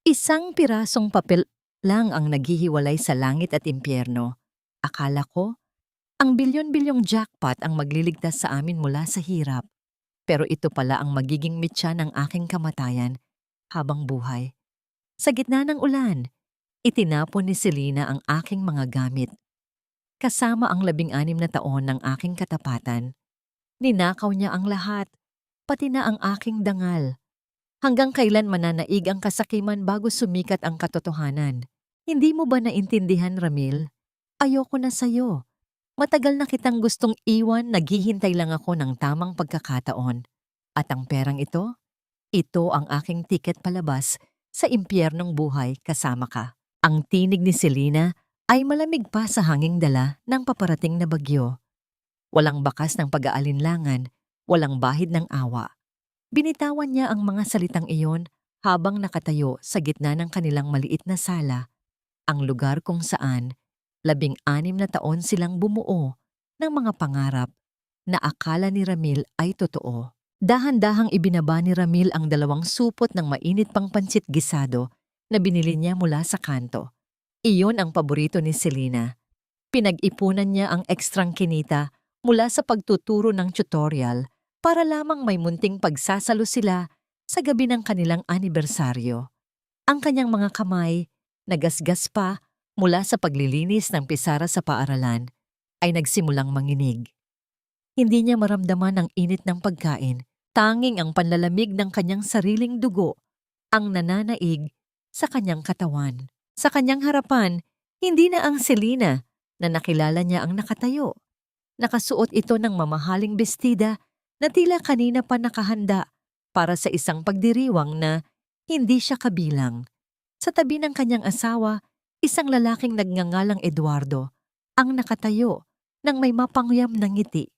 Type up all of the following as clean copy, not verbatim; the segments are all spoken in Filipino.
Isang pirasong papel lang ang naghihiwalay sa langit at impyerno. Akala ko, ang bilyon-bilyong jackpot ang magliligtas sa amin mula sa hirap. Pero ito pala ang magiging mitya ng aking kamatayan habang buhay. Sa gitna ng ulan, itinapon ni Selena ang aking mga gamit. Kasama ang 16 na taon ng aking katapatan. Ninakaw niya ang lahat, pati na ang aking dangal. Hanggang kailan mananaig ang kasakiman bago sumikat ang katotohanan? Hindi mo ba naintindihan, Ramil? Ayoko na sa'yo. Matagal na kitang gustong iwan, naghihintay lang ako ng tamang pagkakataon. At ang perang ito ang aking tiket palabas sa impyernong buhay kasama ka. Ang tinig ni Selena ay malamig pa sa hanging dala ng paparating na bagyo. Walang bakas ng pag-aalinlangan, walang bahid ng awa. Binitawan niya ang mga salitang iyon habang nakatayo sa gitna ng kanilang maliit na sala, ang lugar kung saan 16 na taon silang bumuo ng mga pangarap na akala ni Ramil ay totoo. Dahan-dahang ibinaba ni Ramil ang 2 supot ng mainit pang pansit gisado na binili niya mula sa kanto. Iyon ang paborito ni Selena. Pinag-ipunan niya ang ekstrang kinita mula sa pagtuturo ng tutorial para lamang may munting pagsasalo sila sa gabi ng kanilang anibersaryo. Ang kanyang mga kamay, nagasgas pa mula sa paglilinis ng pisara sa paaralan, ay nagsimulang manginig. Hindi niya maramdaman ang init ng pagkain, tanging ang panlalamig ng kanyang sariling dugo ang nananaig sa kanyang katawan. Sa kanyang harapan, hindi na ang Selena na nakilala niya ang nakatayo. Nakasuot ito ng mamahaling bestida na tila kanina pa nakahanda para sa isang pagdiriwang na hindi siya kabilang. Sa tabi ng kanyang asawa, isang lalaking nagngangalang Eduardo ang nakatayo nang may mapangyam na ngiti.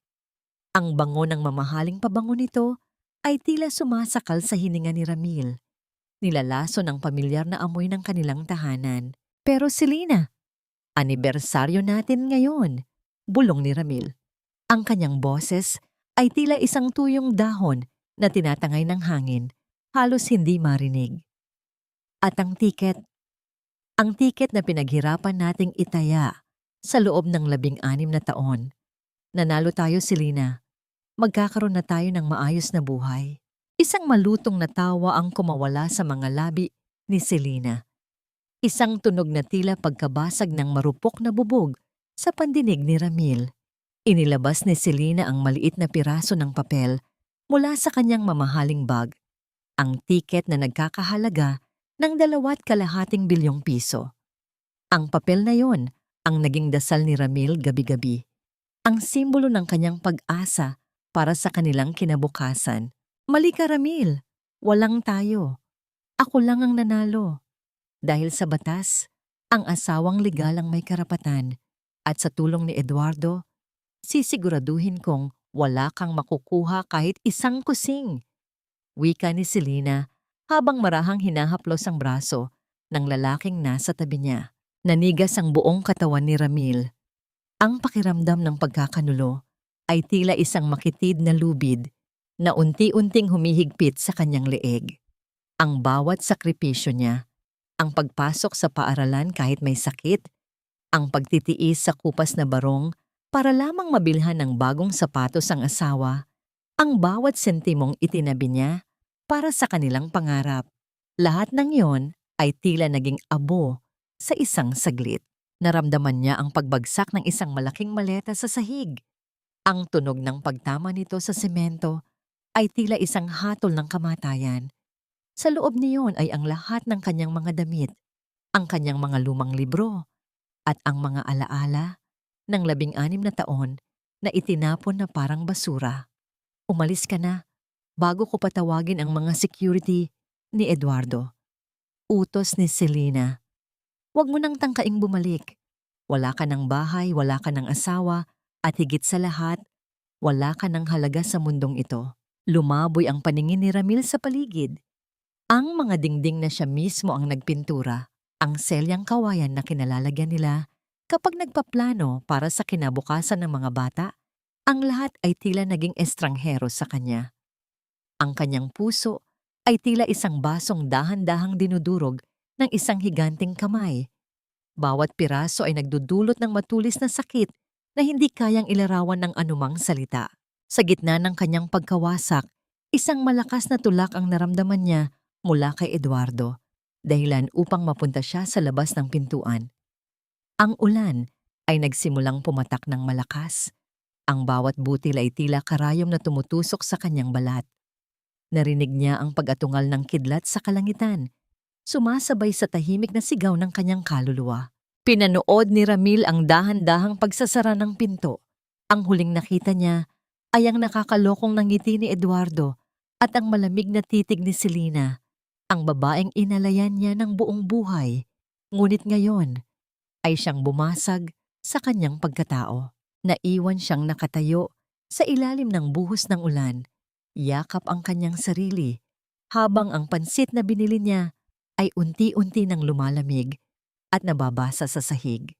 Ang bango ng mamahaling pabango nito ay tila sumasakal sa hininga ni Ramil. Nilalaso ng pamilyar na amoy ng kanilang tahanan. Pero Selena, anibersaryo natin ngayon, bulong ni Ramil. Ang kanyang boses ay tila isang tuyong dahon na tinatangay ng hangin, halos hindi marinig. At ang tiket na pinaghirapan nating itaya sa loob ng 16 na taon. Nanalo tayo, Selena. Magkakaroon na tayo ng maayos na buhay. Isang malutong na tawa ang kumawala sa mga labi ni Selena. Isang tunog na tila pagkabasag ng marupok na bubog sa pandinig ni Ramil. Inilabas ni Selena ang maliit na piraso ng papel mula sa kanyang mamahaling bag, ang tiket na nagkakahalaga ng 2.5 bilyong piso. Ang papel na yon ang naging dasal ni Ramil gabi-gabi, ang simbolo ng kanyang pag-asa para sa kanilang kinabukasan. Mali ka, Ramil. Walang tayo. Ako lang ang nanalo. Dahil sa batas, ang asawang legal ang may karapatan at sa tulong ni Eduardo, sisiguraduhin kong wala kang makukuha kahit isang kusing. Wika ni Selena habang marahang hinahaplos ang braso ng lalaking nasa tabi niya. Nanigas ang buong katawan ni Ramil. Ang pakiramdam ng pagkakanulo ay tila isang makitid na lubid na unti-unting humihigpit sa kanyang leeg. Ang bawat sakripisyo niya, ang pagpasok sa paaralan kahit may sakit, ang pagtitiis sa kupas na barong para lamang mabilhan ng bagong sapatos ang asawa, ang bawat sentimong itinabi niya para sa kanilang pangarap. Lahat ng yon ay tila naging abo sa isang saglit. Naramdaman niya ang pagbagsak ng isang malaking maleta sa sahig. Ang tunog ng pagtama nito sa semento ay tila isang hatol ng kamatayan. Sa loob niyon ay ang lahat ng kanyang mga damit, ang kanyang mga lumang libro, at ang mga alaala ng 16 na taon na itinapon na parang basura. Umalis ka na bago ko patawagin ang mga security ni Eduardo. Utos ni Selena. Huwag mo nang tangkaing bumalik. Wala ka ng bahay, wala ka ng asawa, at higit sa lahat, wala ka ng halaga sa mundong ito. Lumaboy ang paningin ni Ramil sa paligid. Ang mga dingding na siya mismo ang nagpintura, ang selyang kawayan na kinalalagyan nila kapag nagpaplano para sa kinabukasan ng mga bata, ang lahat ay tila naging estranghero sa kanya. Ang kanyang puso ay tila isang basong dahan-dahang dinudurog ng isang higanting kamay. Bawat piraso ay nagdudulot ng matulis na sakit na hindi kayang ilarawan ng anumang salita. Sa gitna ng kanyang pagkawasak, isang malakas na tulak ang naramdaman niya mula kay Eduardo, dahilan upang mapunta siya sa labas ng pintuan. Ang ulan ay nagsimulang pumatak ng malakas. Ang bawat butil ay tila karayom na tumutusok sa kanyang balat. Narinig niya ang pag-atungal ng kidlat sa kalangitan, sumasabay sa tahimik na sigaw ng kanyang kaluluwa. Pinanood ni Ramil ang dahan-dahang pagsasara ng pinto. Ang huling nakita niya ay ang nakakalokong ngiti ni Eduardo at ang malamig na titig ni Selena, ang babaeng inalayan niya ng buong buhay. Ngunit ngayon ay siyang bumasag sa kanyang pagkatao. Naiwan siyang nakatayo sa ilalim ng buhos ng ulan. Yakap ang kanyang sarili habang ang pansit na binili niya ay unti-unti nang lumalamig at nababasa sa sahig.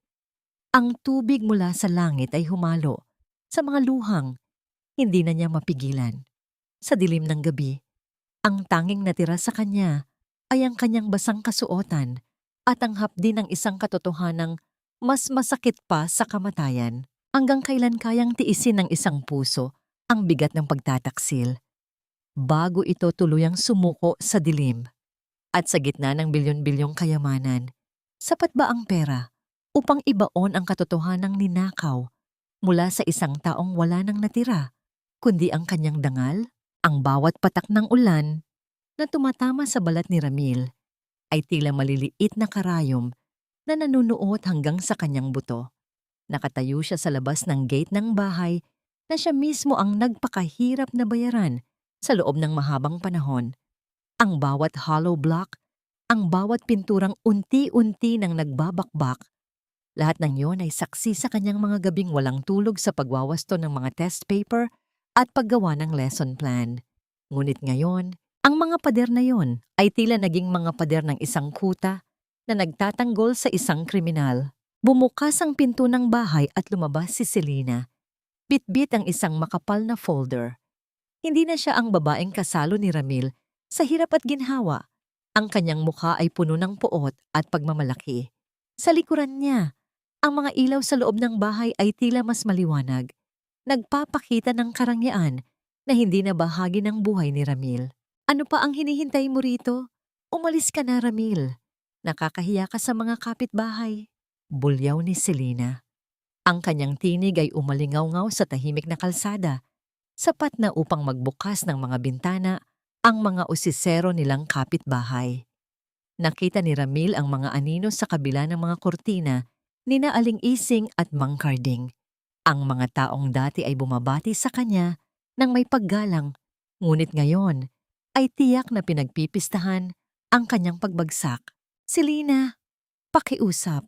Ang tubig mula sa langit ay humalo sa mga luhang hindi na niya mapigilan. Sa dilim ng gabi, ang tanging natira sa kanya ay ang kanyang basang kasuotan at ang hapdi ng isang katotohanang mas masakit pa sa kamatayan. Hanggang kailan kayang tiisin ng isang puso ang bigat ng pagtataksil bago ito tuluyang sumuko sa dilim? At sa gitna ng bilyon-bilyong kayamanan, sapat ba ang pera upang ibaon ang katotohanang ninakaw mula sa isang taong wala nang natira, kundi ang kanyang dangal? Ang bawat patak ng ulan na tumatama sa balat ni Ramil ay tila maliliit na karayom na nanunuot hanggang sa kanyang buto. Nakatayo siya sa labas ng gate ng bahay na siya mismo ang nagpakahirap na bayaran sa loob ng mahabang panahon. Ang bawat hollow block, ang bawat pinturang unti-unti nang nagbabakbak, lahat ng yon ay saksi sa kanyang mga gabing walang tulog sa pagwawasto ng mga test paper at paggawa ng lesson plan. Ngunit ngayon, ang mga pader na yon ay tila naging mga pader ng isang kuta na nagtatanggol sa isang kriminal. Bumukas ang pinto ng bahay at lumabas si Selena. Bitbit ang isang makapal na folder. Hindi na siya ang babaeng kasalo ni Ramil sa hirap at ginhawa. Ang kanyang mukha ay puno ng puot at pagmamalaki. Sa likuran niya, ang mga ilaw sa loob ng bahay ay tila mas maliwanag. Nagpapakita ng karangyaan na hindi na bahagi ng buhay ni Ramil. Ano pa ang hinihintay mo rito? Umalis ka na, Ramil. Nakakahiya ka sa mga kapitbahay. Bulyaw ni Selena. Ang kanyang tinig ay umalingaw-ngaw sa tahimik na kalsada, sapat na upang magbukas ng mga bintana ang mga usisero nilang kapitbahay. Nakita ni Ramil ang mga anino sa kabila ng mga kortina ni na Aling Ising at Mang Carding. Ang mga taong dati ay bumabati sa kanya ng may paggalang, ngunit ngayon ay tiyak na pinagpipistahan ang kanyang pagbagsak. Selena, pakiusap.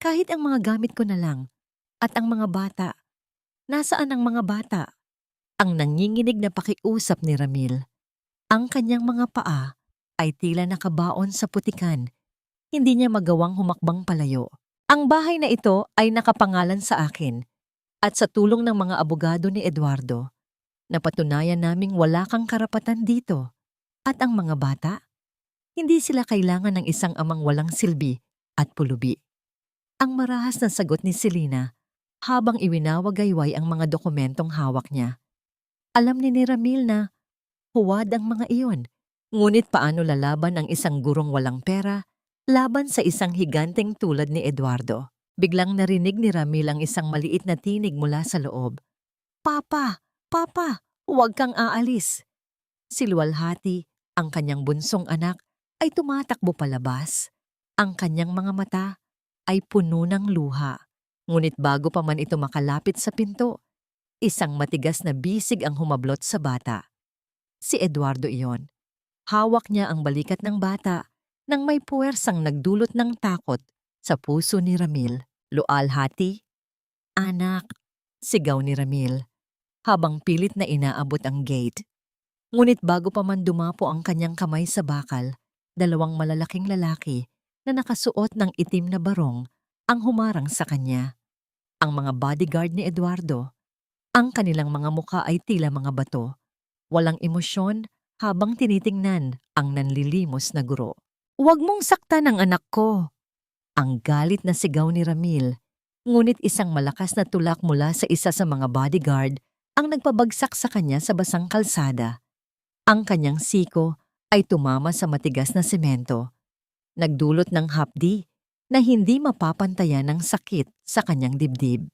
Kahit ang mga gamit ko na lang at ang mga bata. Nasaan ang mga bata? Ang nanginginig na pakiusap ni Ramil. Ang kanyang mga paa ay tila nakabaon sa putikan. Hindi niya magawang humakbang palayo. Ang bahay na ito ay nakapangalan sa akin at sa tulong ng mga abogado ni Eduardo, napatunayan naming wala kang karapatan dito. At ang mga bata? Hindi sila kailangan ng isang amang walang silbi at pulubi. Ang marahas na sagot ni Selena habang iwinawagayway ang mga dokumentong hawak niya. Alam ni Ramil na huwad ang mga iyon. Ngunit paano lalaban ang isang gurong walang pera laban sa isang higanteng tulad ni Eduardo? Biglang narinig ni Ramil ang isang maliit na tinig mula sa loob. Papa! Papa! Huwag kang aalis! Si Luwalhati, ang kanyang bunsong anak, ay tumatakbo palabas. Ang kanyang mga mata ay puno ng luha. Ngunit bago pa man ito makalapit sa pinto, isang matigas na bisig ang humablot sa bata. Si Eduardo iyon. Hawak niya ang balikat ng bata nang may puwersang nagdulot ng takot sa puso ni Ramil. Luwalhati? Anak, sigaw ni Ramil habang pilit na inaabot ang gate. Ngunit bago pa man dumapo ang kanyang kamay sa bakal, dalawang malalaking lalaki na nakasuot ng itim na barong ang humarang sa kanya. Ang mga bodyguard ni Eduardo. Ang kanilang mga mukha ay tila mga bato. Walang emosyon habang tinitingnan ang nanlilimos na guro. Huwag mong saktan ang anak ko. Ang galit na sigaw ni Ramil, ngunit isang malakas na tulak mula sa isa sa mga bodyguard ang nagpabagsak sa kanya sa basang kalsada. Ang kanyang siko ay tumama sa matigas na semento, nagdulot ng hapdi na hindi mapapantayan ng sakit sa kanyang dibdib.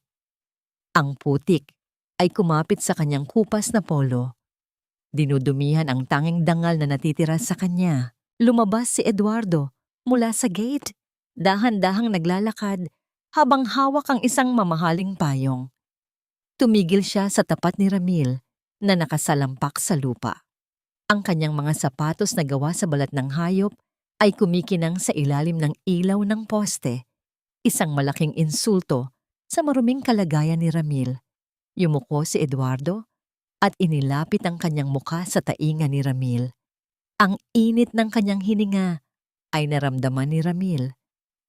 Ang putik ay kumapit sa kanyang kupas na polo. Dinudumihan ang tanging dangal na natitira sa kanya. Lumabas si Eduardo mula sa gate, dahan-dahang naglalakad habang hawak ang isang mamahaling payong. Tumigil siya sa tapat ni Ramil na nakasalampak sa lupa. Ang kanyang mga sapatos na gawa sa balat ng hayop ay kumikinang sa ilalim ng ilaw ng poste. Isang malaking insulto sa maruming kalagayan ni Ramil. Yumuko si Eduardo at inilapit ang kanyang mukha sa tainga ni Ramil. Ang init ng kanyang hininga ay naramdaman ni Ramil,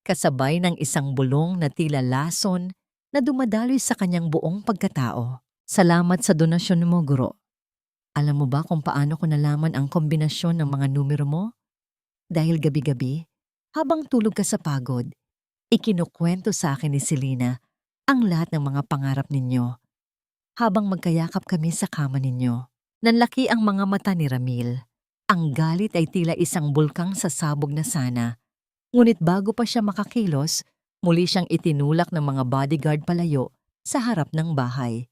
kasabay ng isang bulong na tila lason na dumadaloy sa kanyang buong pagkatao. Salamat sa donasyon mo, guro. Alam mo ba kung paano ko nalaman ang kombinasyon ng mga numero mo? Dahil gabi-gabi, habang tulog ka sa pagod, ikinukwento sa akin ni Selena ang lahat ng mga pangarap ninyo. Habang magkayakap kami sa kama ninyo, nanlaki ang mga mata ni Ramil. Ang galit ay tila isang bulkang sasabog na sana. Ngunit bago pa siya makakilos, muli siyang itinulak ng mga bodyguard palayo sa harap ng bahay.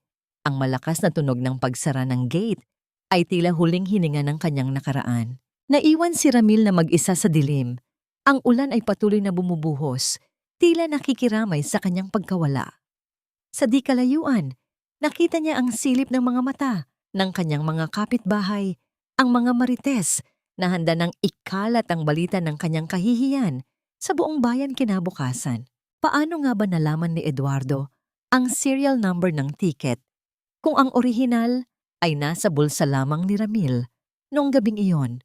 Ang malakas na tunog ng pagsara ng gate ay tila huling hininga ng kanyang nakaraan. Naiwan si Ramil na mag-isa sa dilim. Ang ulan ay patuloy na bumubuhos, tila nakikiramay sa kanyang pagkawala. Sa di kalayuan, nakita niya ang silip ng mga mata ng kanyang mga kapitbahay, ang mga marites na handa ng ikalat ang balita ng kanyang kahihiyan sa buong bayan kinabukasan. Paano nga ba nalaman ni Eduardo ang serial number ng ticket kung ang orihinal ay nasa bulsa lamang ni Ramil noong gabing iyon?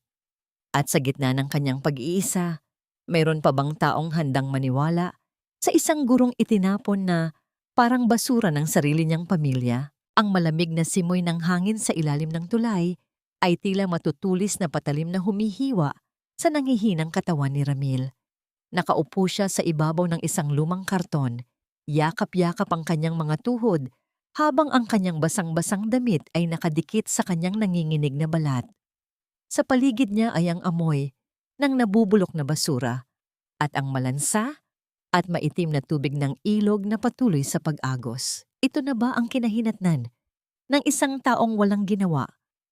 At sa gitna ng kanyang pag-iisa, mayroon pa bang taong handang maniwala sa isang gurong itinapon na parang basura ng sarili niyang pamilya? Ang malamig na simoy ng hangin sa ilalim ng tulay ay tila matutulis na patalim na humihiwa sa nangihinang katawan ni Ramil. Nakaupo siya sa ibabaw ng isang lumang karton, yakap-yakap ang kanyang mga tuhod habang ang kanyang basang-basang damit ay nakadikit sa kanyang nanginginig na balat. Sa paligid niya ay ang amoy ng nabubulok na basura at ang malansa at maitim na tubig ng ilog na patuloy sa pag-agos. Ito na ba ang kinahinatnan ng isang taong walang ginawa,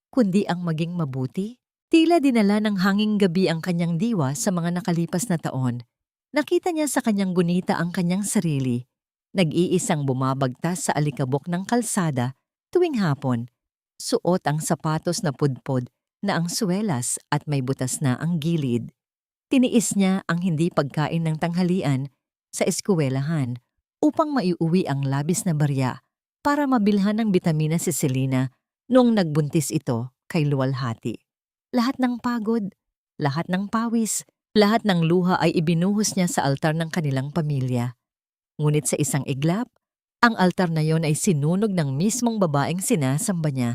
kundi ang maging mabuti? Tila dinala ng hanging gabi ang kanyang diwa sa mga nakalipas na taon. Nakita niya sa kanyang gunita ang kanyang sarili, nag-iisang bumabagtas sa alikabok ng kalsada tuwing hapon. Suot ang sapatos na pudpod na ang suwelas at may butas na ang gilid. Tiniis niya ang hindi pagkain ng tanghalian sa eskwelahan upang maiuwi ang labis na barya para mabilhan ng bitamina si Selena noong nagbuntis ito kay luwalhati. Lahat ng pagod, lahat ng pawis, lahat ng luha ay ibinuhos niya sa altar ng kanilang pamilya. Ngunit sa isang iglap, ang altar na yon ay sinunog ng mismong babaeng sinasamba niya,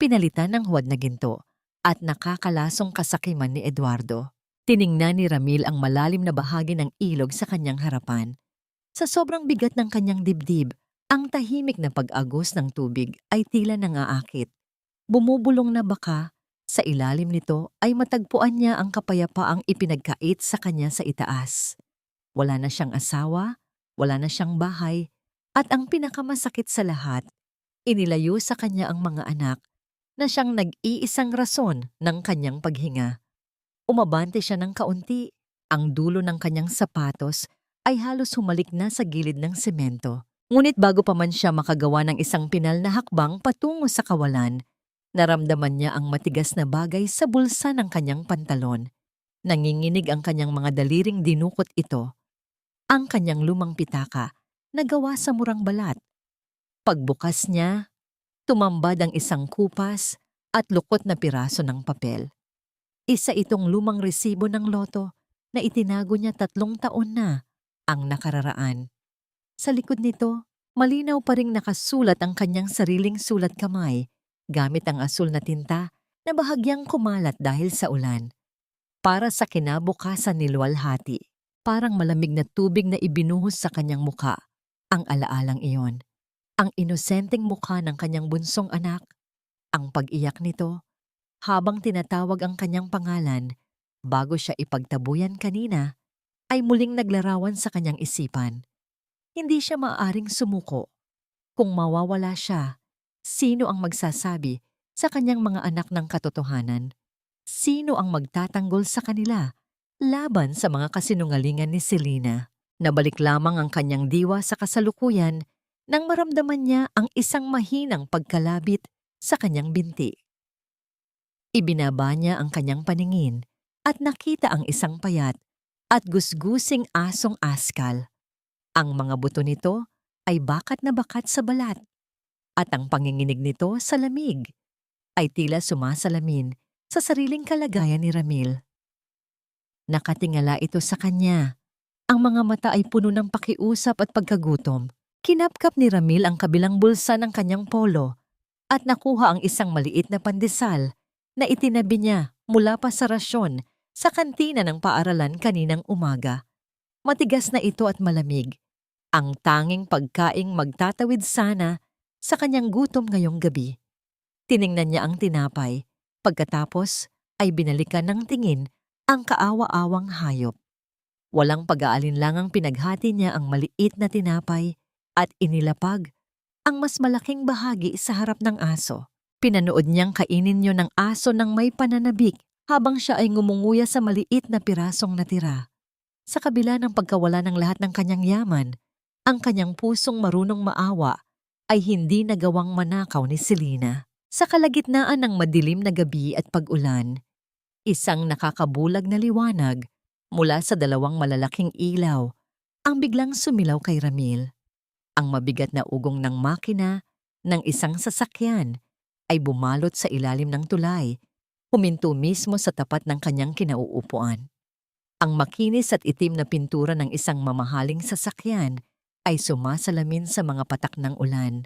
pinalitan ng huwad na ginto at nakakalasong kasakiman ni Eduardo. Tiningnan ni Ramil ang malalim na bahagi ng ilog sa kanyang harapan. Sa sobrang bigat ng kanyang dibdib, ang tahimik na pag-agos ng tubig ay tila nangaakit. Bumubulong na baka, sa ilalim nito ay matagpuan niya ang kapayapaang ipinagkait sa kanya sa itaas. Wala na siyang asawa, wala na siyang bahay, at ang pinakamasakit sa lahat, inilayo sa kanya ang mga anak na siyang nag-iisang rason ng kanyang paghinga. Umabante siya ng kaunti. Ang dulo ng kanyang sapatos ay halos humalik na sa gilid ng semento. Ngunit bago pa man siya makagawa ng isang pinal na hakbang patungo sa kawalan, naramdaman niya ang matigas na bagay sa bulsa ng kanyang pantalon. Nanginginig ang kanyang mga daliring dinukot ito. Ang kanyang lumang pitaka na gawa sa murang balat. Pagbukas niya, tumambad ang isang kupas at lukot na piraso ng papel. Isa itong lumang resibo ng loto na itinago niya 3 taon na ang nakararaan. Sa likod nito, malinaw pa ring nakasulat ang kanyang sariling sulat kamay gamit ang asul na tinta na bahagyang kumalat dahil sa ulan. para sa kinabukasan ni luwalhati. Parang malamig na tubig na ibinuhos sa kanyang muka. Ang alaalang iyon. Ang inosenteng mukha ng kanyang bunsong anak. Ang pag-iyak nito habang tinatawag ang kanyang pangalan bago siya ipagtabuyan kanina ay muling naglarawan sa kanyang isipan. Hindi siya maaaring sumuko. Kung mawawala siya, sino ang magsasabi sa kanyang mga anak ng katotohanan? Sino ang magtatanggol sa kanila laban sa mga kasinungalingan ni Selena? Nabalik lamang ang kanyang diwa sa kasalukuyan nang maramdaman niya ang isang mahinang pagkalabit sa kanyang binti. Ibinaba niya ang kanyang paningin at nakita ang isang payat at gusgusing asong askal. Ang mga buto nito ay bakat na bakat sa balat at ang panginginig nito sa lamig ay tila sumasalamin sa sariling kalagayan ni Ramil. Nakatingala ito sa kanya. Ang mga mata ay puno ng pakiusap at pagkagutom. Kinapkap ni Ramil ang kabilang bulsa ng kanyang polo at nakuha ang isang maliit na pandesal na itinabi niya mula pa sa rasyon sa kantina ng paaralan kaninang umaga. Matigas na ito at malamig. Ang tanging pagkaing magtatawid sana sa kanyang gutom ngayong gabi. Tiningnan niya ang tinapay. Pagkatapos ay binalikan ng tingin ang kaawa-awang hayop. Walang pag-aalinlangang pinaghati niya ang maliit na tinapay at inilapag ang mas malaking bahagi sa harap ng aso. Pinanood niyang kainin niyo ng aso ng may pananabik habang siya ay ngumunguya sa maliit na pirasong natira. Sa kabila ng pagkawala ng lahat ng kanyang yaman, ang kanyang pusong marunong maawa ay hindi nagawang manakaw ni Selena. Sa kalagitnaan ng madilim na gabi at pag-ulan, isang nakakabulag na liwanag mula sa dalawang malalaking ilaw ang biglang sumilaw kay Ramil. Ang mabigat na ugong ng makina ng isang sasakyan ay bumalot sa ilalim ng tulay, huminto mismo sa tapat ng kanyang kinauupuan. Ang makinis at itim na pintura ng isang mamahaling sasakyan ay sumasalamin sa mga patak ng ulan.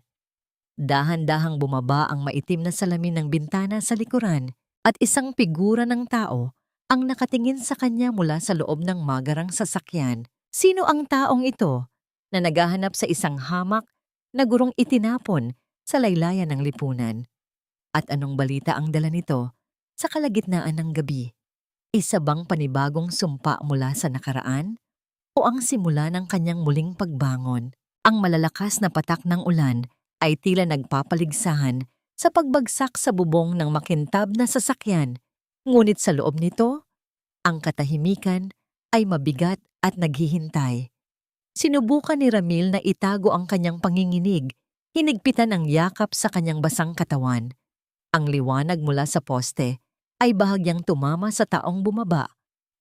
Dahan-dahang bumaba ang maitim na salamin ng bintana sa likuran at isang figura ng tao ang nakatingin sa kanya mula sa loob ng magarang sasakyan. Sino ang taong ito na naghahanap sa isang hamak na gurong itinapon sa laylayan ng lipunan? At anong balita ang dala nito sa kalagitnaan ng gabi? Isa bang panibagong sumpa mula sa nakaraan? O ang simula ng kanyang muling pagbangon? Ang malalakas na patak ng ulan ay tila nagpapaligsahan sa pagbagsak sa bubong ng makintab na sasakyan. Ngunit sa loob nito, ang katahimikan ay mabigat at naghihintay. Sinubukan ni Ramil na itago ang kanyang panginginig, hinigpitan ang yakap sa kanyang basang katawan. Ang liwanag mula sa poste ay bahagyang tumama sa taong bumaba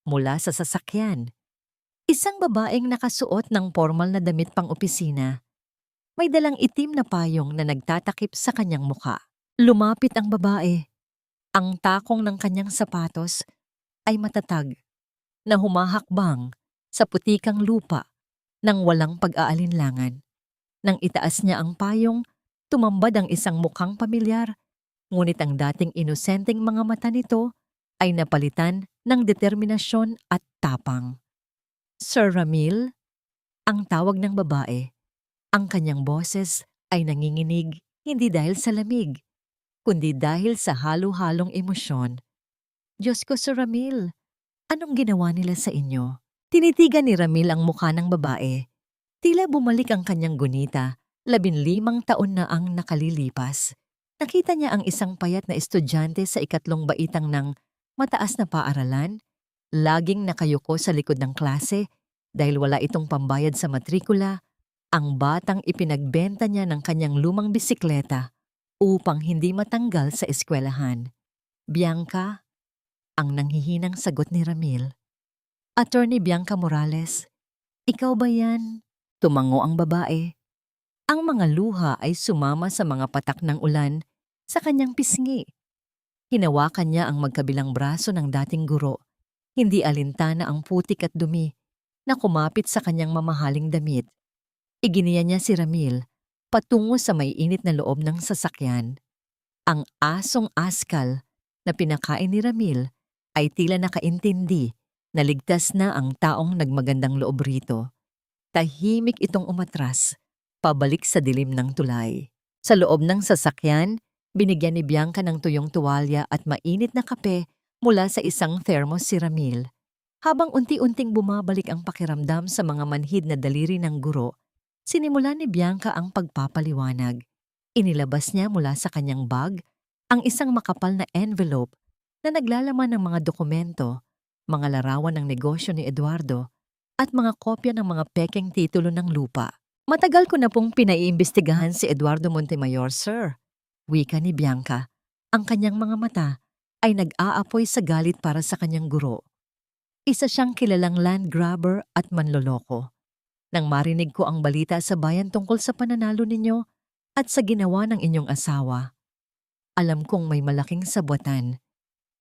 mula sa sasakyan. Isang babaeng nakasuot ng formal na damit pang-opisina. May dalang itim na payong na nagtatakip sa kanyang muka. Lumapit ang babae. Ang takong ng kanyang sapatos ay matatag na humahakbang sa putikang lupa nang walang pag-aalinlangan. Nang itaas niya ang payong, tumambad ang isang mukhang pamilyar, ngunit ang dating inosenteng mga mata nito ay napalitan ng determinasyon at tapang. Sir Ramil, ang tawag ng babae. Ang kanyang boses ay nanginginig hindi dahil sa lamig, kundi dahil sa halo-halong emosyon. Diyos ko, Sir Ramil, anong ginawa nila sa inyo? Tinitigan ni Ramil ang mukha ng babae. Tila bumalik ang kanyang gunita, 15 taon na ang nakalilipas. Nakita niya ang isang payat na estudyante sa ikatlong baitang ng mataas na paaralan, laging nakayuko sa likod ng klase dahil wala itong pambayad sa matrikula. Ang batang ipinagbenta niya ng kanyang lumang bisikleta upang hindi matanggal sa eskwelahan. Bianca, ang nanghihinang sagot ni Ramil. Attorney Bianca Morales, ikaw ba yan? Tumango ang babae. Ang mga luha ay sumama sa mga patak ng ulan sa kanyang pisngi. Hinawakan niya ang magkabilang braso ng dating guro. Hindi alintana ang putik at dumi na kumapit sa kanyang mamahaling damit. Iginiya niya si Ramil patungo sa may init na loob ng sasakyan. Ang asong askal na pinakain ni Ramil ay tila nakaintindi na ligtas na ang taong nagmagandang loob rito. Tahimik itong umatras, pabalik sa dilim ng tulay. Sa loob ng sasakyan, binigyan ni Bianca ng tuyong tuwalya at mainit na kape mula sa isang thermos si Ramil. Habang unti-unting bumabalik ang pakiramdam sa mga manhid na daliri ng guro, sinimulan ni Bianca ang pagpapaliwanag. Inilabas niya mula sa kanyang bag ang isang makapal na envelope na naglalaman ng mga dokumento, mga larawan ng negosyo ni Eduardo, at mga kopya ng mga pekeng titulo ng lupa. Matagal ko na pong pinaiimbestigahan si Eduardo Montemayor, sir. Wika ni Bianca. Ang kanyang mga mata ay nag-aapoy sa galit para sa kanyang guro. Isa siyang kilalang land grabber at manloloko. Nang marinig ko ang balita sa bayan tungkol sa pananalo ninyo at sa ginawa ng inyong asawa, alam kong may malaking sabwatan.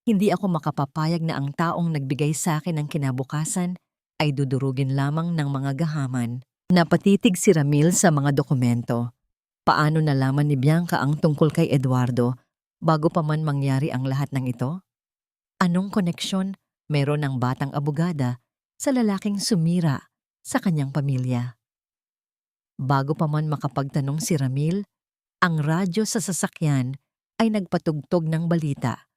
Hindi ako makapapayag na ang taong nagbigay sa akin ng kinabukasan ay dudurugin lamang ng mga gahaman. Napatitig si Ramil sa mga dokumento. Paano nalaman ni Bianca ang tungkol kay Eduardo bago pa man mangyari ang lahat ng ito? Anong koneksyon meron ng batang abogada sa lalaking sumira sa kanyang pamilya? Bago pa man makapagtanong si Ramil, ang radyo sa sasakyan ay nagpatugtog ng balita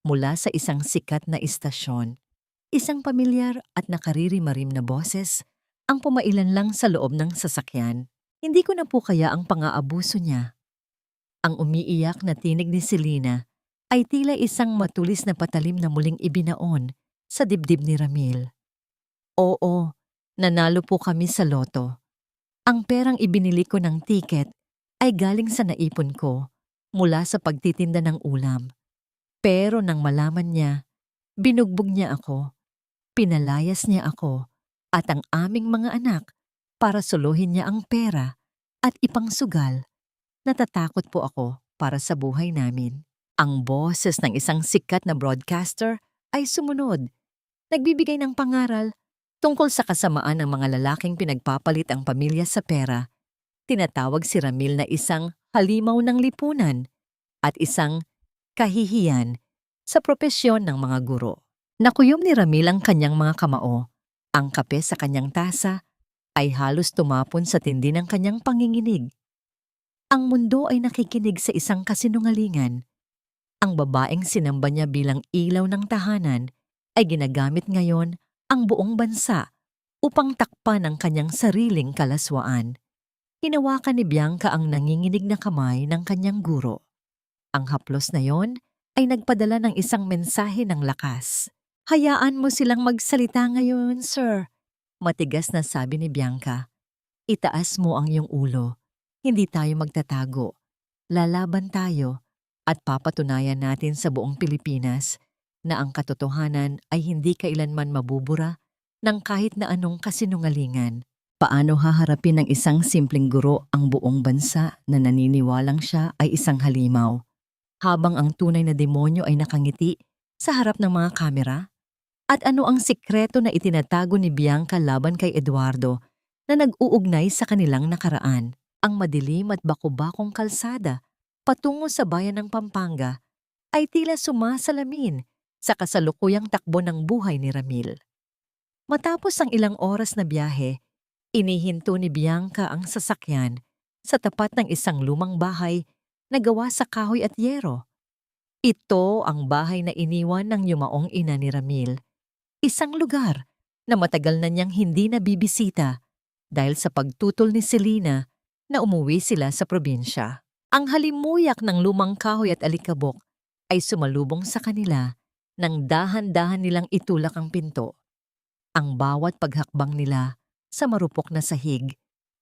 mula sa isang sikat na istasyon. Isang pamilyar at nakaririmarim na boses ang pumailan lang sa loob ng sasakyan. Hindi ko na po kaya ang pang-aabuso niya. Ang umiiyak na tinig ni Selena ay tila isang matulis na patalim na muling ibinaon sa dibdib ni Ramil. Oo, nanalo po kami sa loto. Ang perang ibinili ko ng tiket ay galing sa naipon ko mula sa pagtitinda ng ulam. Pero nang malaman niya, binugbog niya ako, pinalayas niya ako at ang aming mga anak para suluhin niya ang pera at ipangsugal. Natatakot po ako para sa buhay namin. Ang boses ng isang sikat na broadcaster ay sumunod. Nagbibigay ng pangaral tungkol sa kasamaan ng mga lalaking pinagpapalit ang pamilya sa pera. Tinatawag si Ramil na isang halimaw ng lipunan at isang kahihiyan sa propesyon ng mga guro. Nakuyom ni Ramil ang kanyang mga kamao. Ang kape sa kanyang tasa ay halos tumapon sa tindi ng kanyang panginginig. Ang mundo ay nakikinig sa isang kasinungalingan. Ang babaeng sinamba niya bilang ilaw ng tahanan ay ginagamit ngayon ang buong bansa upang takpan ang kanyang sariling kalaswaan. Hinawakan ni Bianca ang nanginginig na kamay ng kanyang guro. Ang haplos na yon ay nagpadala ng isang mensahe ng lakas. Hayaan mo silang magsalita ngayon, sir. Matigas na sabi ni Bianca. Itaas mo ang iyong ulo. Hindi tayo magtatago. Lalaban tayo at papatunayan natin sa buong Pilipinas na ang katotohanan ay hindi kailanman mabubura ng kahit na anong kasinungalingan. Paano haharapin ng isang simpleng guro ang buong bansa na naniniwalang siya ay isang halimaw, habang ang tunay na demonyo ay nakangiti sa harap ng mga kamera? At ano ang sikreto na itinatago ni Bianca laban kay Eduardo na nag-uugnay sa kanilang nakaraan? Ang madilim at bako-bakong kalsada patungo sa bayan ng Pampanga ay tila sumasalamin sa kasalukuyang takbo ng buhay ni Ramil. Matapos ang ilang oras na biyahe, inihinto ni Bianca ang sasakyan sa tapat ng isang lumang bahay na gawa sa kahoy at yero. Ito ang bahay na iniwan ng yumaong ina ni Ramil. Isang lugar na matagal na niyang hindi nabibisita dahil sa pagtutol ni Selena na umuwi sila sa probinsya. Ang halimuyak ng lumang kahoy at alikabok ay sumalubong sa kanila nang dahan-dahan nilang itulak ang pinto. Ang bawat paghakbang nila sa marupok na sahig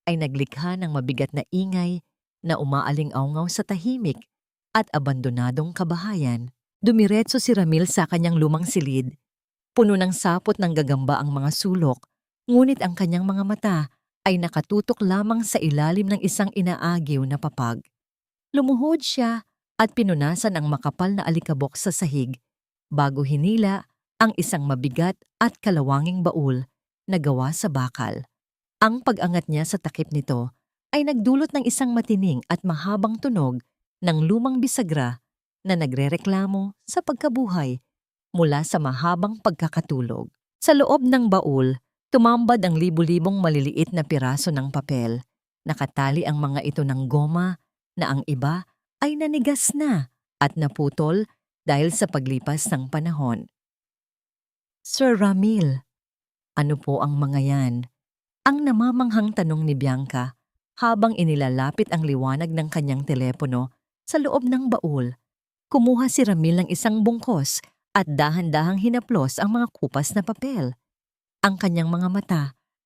ay naglikha ng mabigat na ingay na umaaling-awngaw sa tahimik at abandonadong kabahayan. Dumiretso si Ramil sa kanyang lumang silid. Puno ng sapot ng gagamba ang mga sulok, ngunit ang kanyang mga mata ay nakatutok lamang sa ilalim ng isang inaagiw na papag. Lumuhod siya at pinunasan ang makapal na alikabok sa sahig bago hinila ang isang mabigat at kalawanging baul na gawa sa bakal. Ang pag-angat niya sa takip nito ay nagdulot ng isang matining at mahabang tunog ng lumang bisagra na nagrereklamo sa pagkabuhay mula sa mahabang pagkakatulog. Sa loob ng baul, tumambad ang libu-libong maliliit na piraso ng papel. Nakatali ang mga ito ng goma na ang iba ay nanigas na at naputol dahil sa paglipas ng panahon. Sir Ramil, ano po ang mga yan? Ang namamanghang tanong ni Bianca habang inilalapit ang liwanag ng kanyang telepono sa loob ng baul. Kumuha si Ramil ng isang bungkos at dahan-dahang hinaplos ang mga kupas na papel. Ang kanyang mga mata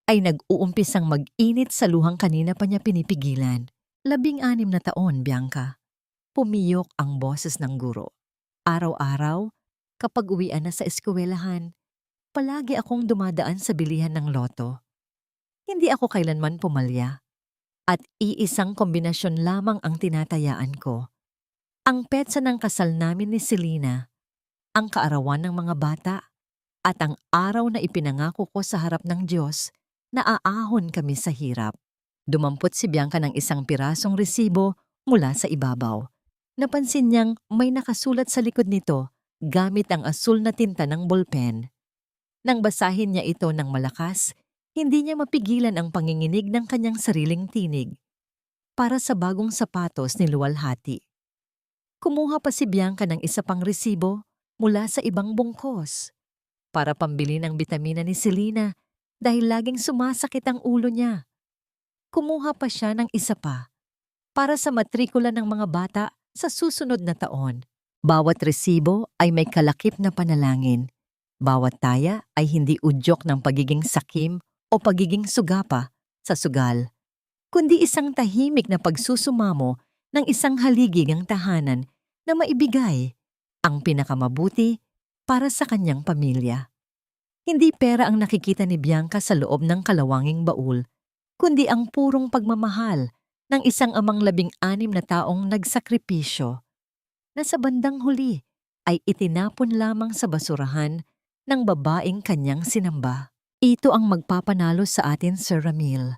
ay nag-uumpisang mag-init sa luhang kanina pa niya pinipigilan. 16 na taon, Bianca. Pumiyok ang boses ng guro. Araw-araw, kapag uwian na sa eskwelahan, palagi akong dumadaan sa bilihan ng loto. Hindi ako kailanman pumalya at iisang kombinasyon lamang ang tinatayaan ko. Ang petsa ng kasal namin ni Selena, ang kaarawan ng mga bata, at ang araw na ipinangako ko sa harap ng Diyos na aahon kami sa hirap. Dumampot si Bianca ng isang pirasong resibo mula sa ibabaw. Napansin niyang may nakasulat sa likod nito gamit ang asul na tinta ng ballpen. Nang basahin niya ito ng malakas, hindi niya mapigilan ang panginginig ng kanyang sariling tinig. Para sa bagong sapatos ni luwalhati. Kumuha pa si Bianca ng isa pang resibo mula sa ibang bungkos para pambili ng bitamina ni Selena dahil laging sumasakit ang ulo niya. Kumuha pa siya ng isa pa para sa matrikula ng mga bata sa susunod na taon. Bawat resibo ay may kalakip na panalangin. Bawat taya ay hindi udyok ng pagiging sakim o pagiging sugapa sa sugal, kundi isang tahimik na pagsusumamo ng isang haligigang tahanan na maibigay ang pinakamabuti para sa kanyang pamilya. Hindi pera ang nakikita ni Bianca sa loob ng kalawanging baul, kundi ang purong pagmamahal ng isang amang 16 na taong nagsakripisyo na sa bandang huli ay itinapon lamang sa basurahan ng babaeng kanyang sinamba. Ito ang magpapanalo sa atin, Sir Ramil.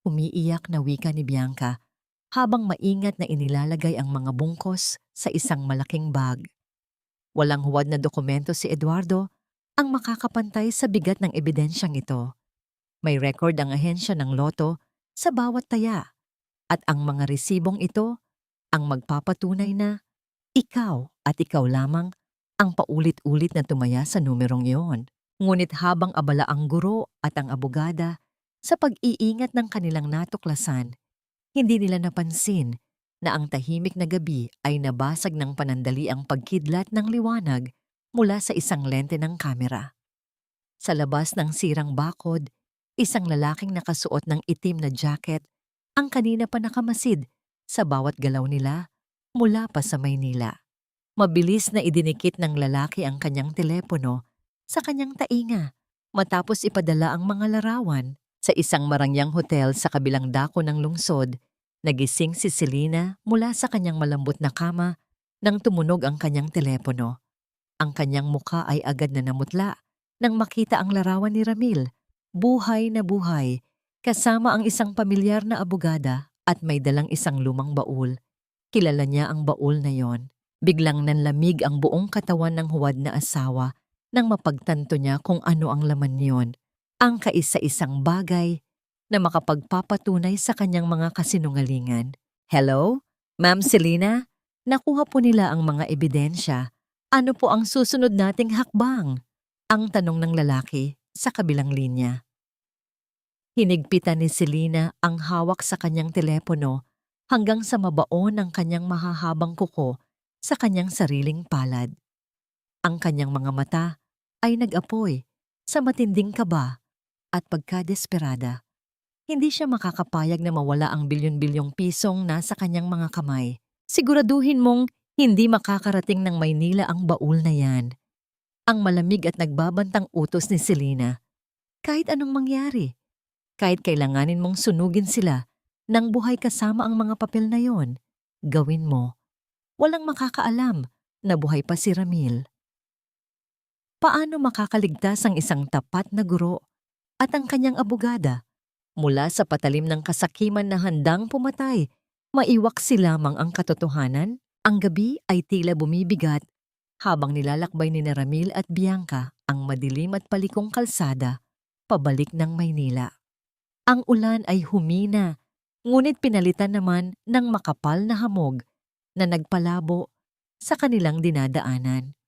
Umiiyak na wika ni Bianca habang maingat na inilalagay ang mga bungkos sa isang malaking bag. Walang huwad na dokumento si Eduardo ang makakapantay sa bigat ng ebidensyang ito. May record ang ahensya ng loto sa bawat taya at ang mga resibong ito ang magpapatunay na ikaw at ikaw lamang ang paulit-ulit na tumaya sa numerong iyon. Ngunit habang abala ang guro at ang abogada sa pag-iingat ng kanilang natuklasan, hindi nila napansin na ang tahimik na gabi ay nabasag ng panandaliang pagkidlat ng liwanag mula sa isang lente ng kamera. Sa labas ng sirang bakod, isang lalaking nakasuot ng itim na jacket ang kanina pa nakamasid sa bawat galaw nila mula pa sa Maynila. Mabilis na idinikit ng lalaki ang kanyang telepono sa kanyang tainga matapos ipadala ang mga larawan. Sa isang marangyang hotel sa kabilang dako ng lungsod, nagising si Selena mula sa kanyang malambot na kama nang tumunog ang kanyang telepono. Ang kanyang mukha ay agad na namutla nang makita ang larawan ni Ramil, buhay na buhay, kasama ang isang pamilyar na abogada at may dalang isang lumang baul. Kilala niya ang baul na yon. Biglang nanlamig ang buong katawan ng huwad na asawa nang mapagtanto niya kung ano ang laman niyon, ang kaisa-isang bagay na makapagpapatunay sa kanyang mga kasinungalingan. Hello? Ma'am Selena? Nakuha po nila ang mga ebidensya. Ano po ang susunod nating hakbang? Ang tanong ng lalaki sa kabilang linya. Hinigpitan ni Selena ang hawak sa kanyang telepono hanggang sa mabaon ang kanyang mahahabang kuko sa kanyang sariling palad. Ang kanyang mga mata ay nag-apoy sa matinding kaba at pagkadesperada. Hindi siya makakapayag na mawala ang bilyon-bilyong pisong nasa kanyang mga kamay. Siguraduhin mong hindi makakarating ng Maynila ang baul na yan. Ang malamig at nagbabantang utos ni Selena. Kahit anong mangyari, kahit kailanganin mong sunugin sila nang buhay kasama ang mga papel na yon, gawin mo. Walang makakaalam na buhay pa si Ramil. Paano makakaligtas ang isang tapat na guro at ang kanyang abogada mula sa patalim ng kasakiman na handang pumatay? Maiwaksi lamang ang katotohanan? Ang gabi ay tila bumibigat habang nilalakbay ni Ramil at Bianca ang madilim at palikong kalsada pabalik ng Maynila. Ang ulan ay humina, ngunit pinalitan naman ng makapal na hamog na nagpalabo sa kanilang dinadaanan.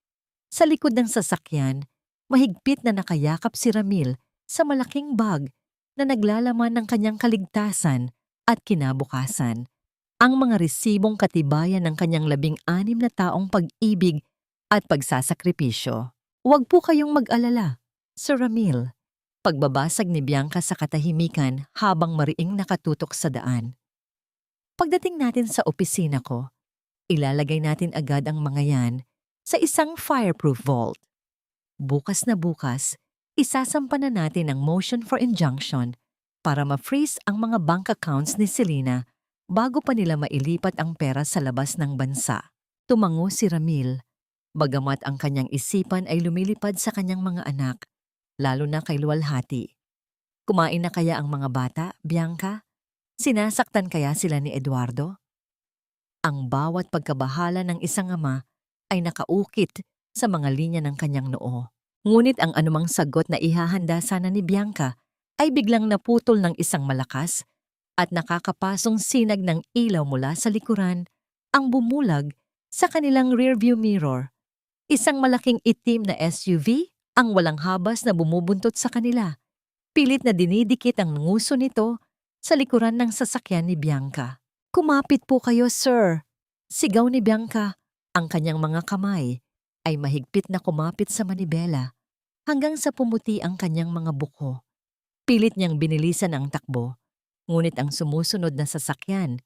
Sa likod ng sasakyan, mahigpit na nakayakap si Ramil sa malaking bag na naglalaman ng kanyang kaligtasan at kinabukasan. Ang mga resibong katibayan ng kanyang 16 na taong pag-ibig at pagsasakripisyo. Huwag po kayong mag-alala, Sir Ramil. Pagbabasag ni Bianca sa katahimikan habang mariing nakatutok sa daan. Pagdating natin sa opisina ko, ilalagay natin agad ang mga yan sa isang fireproof vault. Bukas na bukas, isasampa na natin ang motion for injunction para ma-freeze ang mga bank accounts ni Selena bago pa nila mailipat ang pera sa labas ng bansa. Tumango si Ramil, bagamat ang kanyang isipan ay lumilipad sa kanyang mga anak, lalo na kay luwalhati. Kumain na kaya ang mga bata, Bianca? Sinasaktan kaya sila ni Eduardo? Ang bawat pagkabahala ng isang ama ay nakaukit sa mga linya ng kanyang noo. Ngunit ang anumang sagot na ihahanda sana ni Bianca ay biglang naputol ng isang malakas at nakakapasong sinag ng ilaw mula sa likuran ang bumulag sa kanilang rearview mirror. Isang malaking itim na SUV ang walang habas na bumubuntot sa kanila. Pilit na dinidikit ang nguso nito sa likuran ng sasakyan ni Bianca. "Kumapit po kayo, sir!" Sigaw ni Bianca. Ang kanyang mga kamay ay mahigpit na kumapit sa manibela hanggang sa pumuti ang kanyang mga buko. Pilit niyang binilisan ang takbo, ngunit ang sumusunod na sasakyan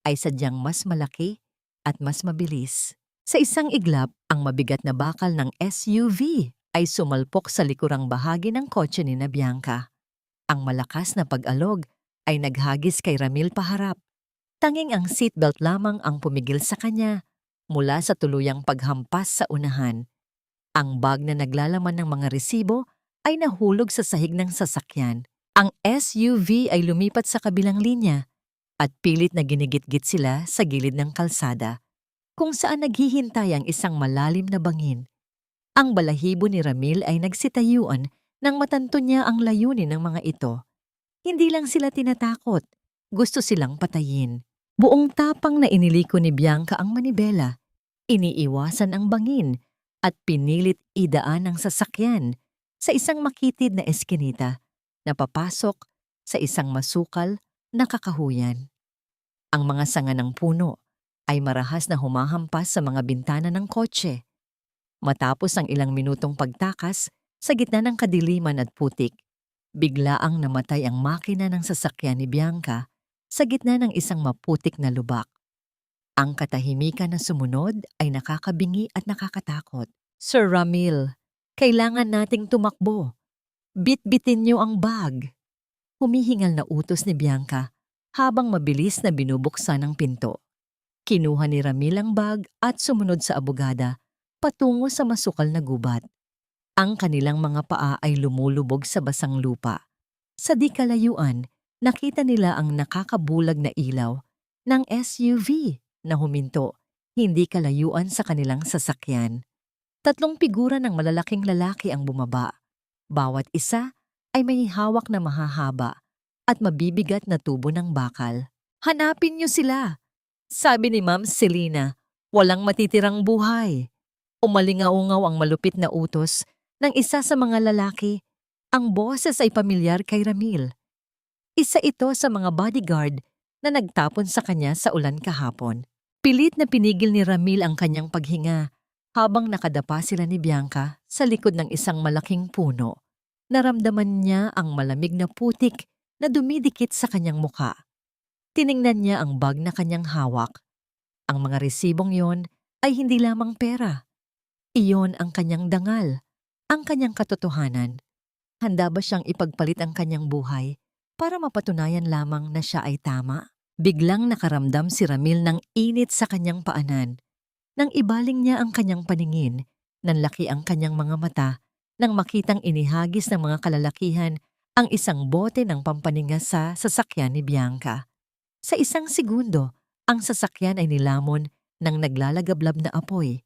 ay sadyang mas malaki at mas mabilis. Sa isang iglap, ang mabigat na bakal ng SUV ay sumalpok sa likurang bahagi ng kotse ni Bianca. Ang malakas na pag-alog ay naghagis kay Ramil paharap. Tanging ang seatbelt lamang ang pumigil sa kanya mula sa tuluyang paghampas sa unahan. Ang bag na naglalaman ng mga resibo ay nahulog sa sahig ng sasakyan. Ang SUV ay lumipat sa kabilang linya at pilit na ginigit-git sila sa gilid ng kalsada, kung saan naghihintay ang isang malalim na bangin. Ang balahibo ni Ramil ay nagsitayuan nang matanto niya ang layunin ng mga ito. Hindi lang sila tinatakot, gusto silang patayin. Buong tapang na iniliko ni Bianca ang manibela, iniiwasan ang bangin at pinilit idaan ang sasakyan sa isang makitid na eskinita na papasok sa isang masukal na kakahuyan. Ang mga sanga ng puno ay marahas na humahampas sa mga bintana ng kotse. Matapos ang ilang minutong pagtakas sa gitna ng kadiliman at putik, biglaang namatay ang makina ng sasakyan ni Bianca sa gitna ng isang maputik na lubak. Ang katahimikan na sumunod ay nakakabingi at nakakatakot. "Sir Ramil, kailangan nating tumakbo. Bitbitin niyo ang bag." Humihingal na utos ni Bianca habang mabilis na binubuksan ang pinto. Kinuha ni Ramil ang bag at sumunod sa abogada patungo sa masukal na gubat. Ang kanilang mga paa ay lumulubog sa basang lupa. Sa di kalayuan, nakita nila ang nakakabulag na ilaw ng SUV na huminto, hindi kalayuan sa kanilang sasakyan. 3 figura ng malalaking lalaki ang bumaba. Bawat isa ay may hawak na mahahaba at mabibigat na tubo ng bakal. "Hanapin niyo sila!" sabi ni Ma'am Selena. "Walang matitirang buhay." Umalingaungaw ang malupit na utos ng isa sa mga lalaki. Ang boses ay pamilyar kay Ramil. Isa ito sa mga bodyguard na nagtapon sa kanya sa ulan kahapon. Pilit na pinigil ni Ramil ang kanyang paghinga habang nakadapa sila ni Bianca sa likod ng isang malaking puno. Naramdaman niya ang malamig na putik na dumidikit sa kanyang muka. Tiningnan niya ang bag na kanyang hawak. Ang mga resibong yon ay hindi lamang pera. Iyon ang kanyang dangal, ang kanyang katotohanan. Handa ba siyang ipagpalit ang kanyang buhay para mapatunayan lamang na siya ay tama? Biglang nakaramdam si Ramil ng init sa kanyang paanan. Nang ibaling niya ang kanyang paningin, nanlaki ang kanyang mga mata nang makitang inihagis ng mga kalalakihan ang isang bote ng pampaninga sa sasakyan ni Bianca. Sa isang segundo, ang sasakyan ay nilamon ng naglalagablab na apoy.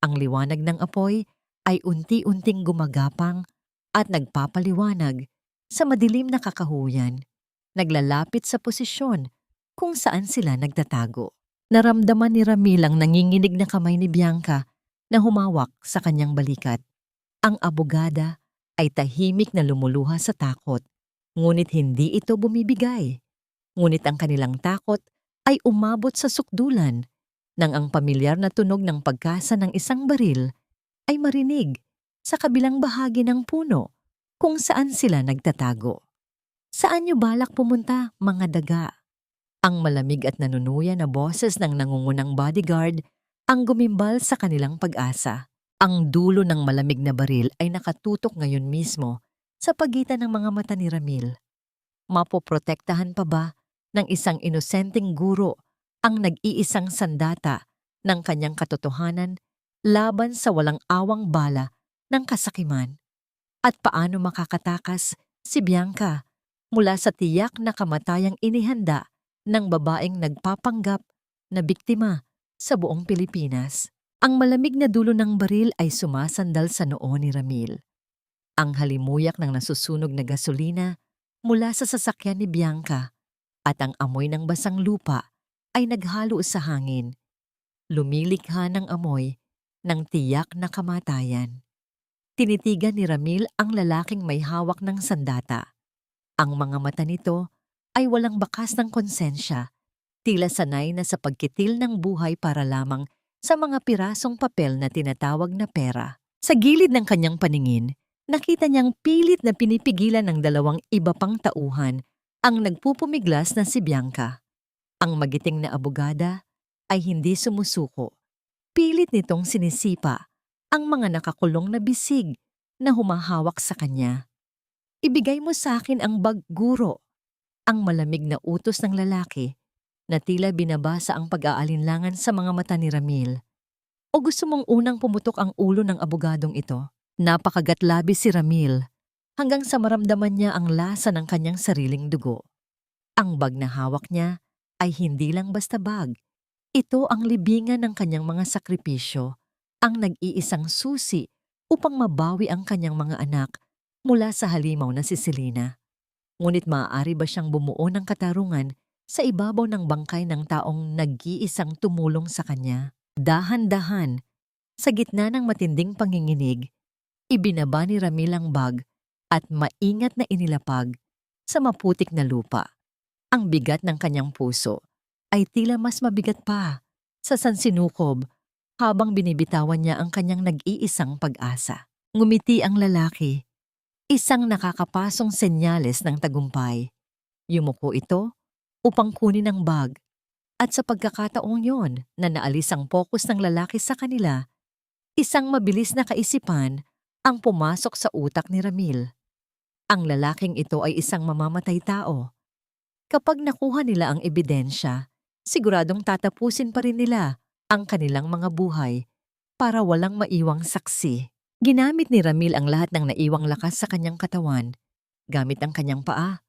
Ang liwanag ng apoy ay unti-unting gumagapang at nagpapaliwanag sa madilim na kakahuyan, naglalapit sa posisyon kung saan sila nagtatago. Naramdaman ni Ramil ang nanginginig na kamay ni Bianca na humawak sa kanyang balikat. Ang abogada ay tahimik na lumuluha sa takot, ngunit hindi ito bumibigay. Ngunit ang kanilang takot ay umabot sa sukdulan nang ang pamilyar na tunog ng pagkasa ng isang baril ay marinig sa kabilang bahagi ng puno kung saan sila nagtatago. Saan niyo balak pumunta, mga daga? Ang malamig at nanunuya na boses ng nangungunang bodyguard ang gumimbal sa kanilang pag-asa. Ang dulo ng malamig na baril ay nakatutok ngayon mismo sa pagitan ng mga mata ni Ramil. Mapoprotektahan pa ba ng isang inosenteng guro ang nag-iisang sandata ng kanyang katotohanan laban sa walang awang bala ng kasakiman? At paano makakatakas si Bianca mula sa tiyak na kamatayang inihanda ng babaeng nagpapanggap na biktima sa buong Pilipinas? Ang malamig na dulo ng baril ay sumasandal sa noo ni Ramil. Ang halimuyak ng nasusunog na gasolina mula sa sasakyan ni Bianca at ang amoy ng basang lupa ay naghalo sa hangin. Lumilikha ng amoy ng tiyak na kamatayan. Tinitigan ni Ramil ang lalaking may hawak ng sandata. Ang mga mata nito ay walang bakas ng konsensya, tila sanay na sa pagkitil ng buhay para lamang sa mga pirasong papel na tinatawag na pera. Sa gilid ng kanyang paningin, nakita niyang pilit na pinipigilan ng dalawang iba pang tauhan ang nagpupumiglas na si Bianca. Ang magiting na abogada ay hindi sumusuko. Pilit nitong sinisipa ang mga nakakulong na bisig na humahawak sa kanya. Ibigay mo sa akin ang bag, guro. Ang malamig na utos ng lalaki na tila binabasa ang pag-aalinlangan sa mga mata ni Ramil. O gusto mong unang pumutok ang ulo ng abogadong ito? Napakagatlabi si Ramil hanggang sa maramdaman niya ang lasa ng kanyang sariling dugo. Ang bag na hawak niya ay hindi lang basta bag. Ito ang libingan ng kanyang mga sakripisyo, ang nag-iisang susi upang mabawi ang kanyang mga anak mula sa halimaw na si Selena. Ngunit maaari ba siyang bumuo ng katarungan sa ibabaw ng bangkay ng taong nag-iisang tumulong sa kanya? Dahan-dahan, sa gitna ng matinding panginginig, ibinaba ni Ramil ang bag at maingat na inilapag sa maputik na lupa. Ang bigat ng kanyang puso ay tila mas mabigat pa sa sansinukob habang binibitawan niya ang kanyang nag-iisang pag-asa. Ngumiti ang lalaki, isang nakakapasong senyales ng tagumpay. Yumuko ito upang kunin ang bag at sa pagkakataong yon na naalis ang focus ng lalaki sa kanila, isang mabilis na kaisipan ang pumasok sa utak ni Ramil. Ang lalaking ito ay isang mamamatay tao. Kapag nakuha nila ang ebidensya, siguradong tatapusin pa rin nila ang kanilang mga buhay para walang maiwang saksi. Ginamit ni Ramil ang lahat ng naiwang lakas sa kanyang katawan, gamit ang kanyang paa.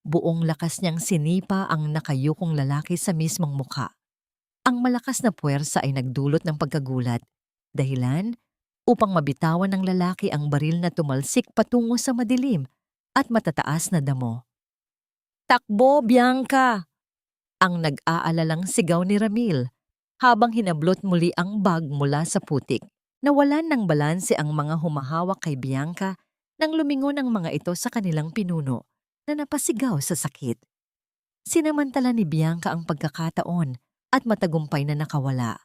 Buong lakas niyang sinipa ang nakayukong lalaki sa mismong mukha. Ang malakas na puwersa ay nagdulot ng pagkagulat, dahilan upang mabitawan ng lalaki ang baril na tumalsik patungo sa madilim at matataas na damo. "Takbo, Bianca!" Ang nag-aalalang sigaw ni Ramil habang hinablot muli ang bag mula sa putik. Nawalan ng balanse ang mga humahawak kay Bianca nang lumingon ang mga ito sa kanilang pinuno na napasigaw sa sakit. Sinamantala ni Bianca ang pagkakataon at matagumpay na nakawala.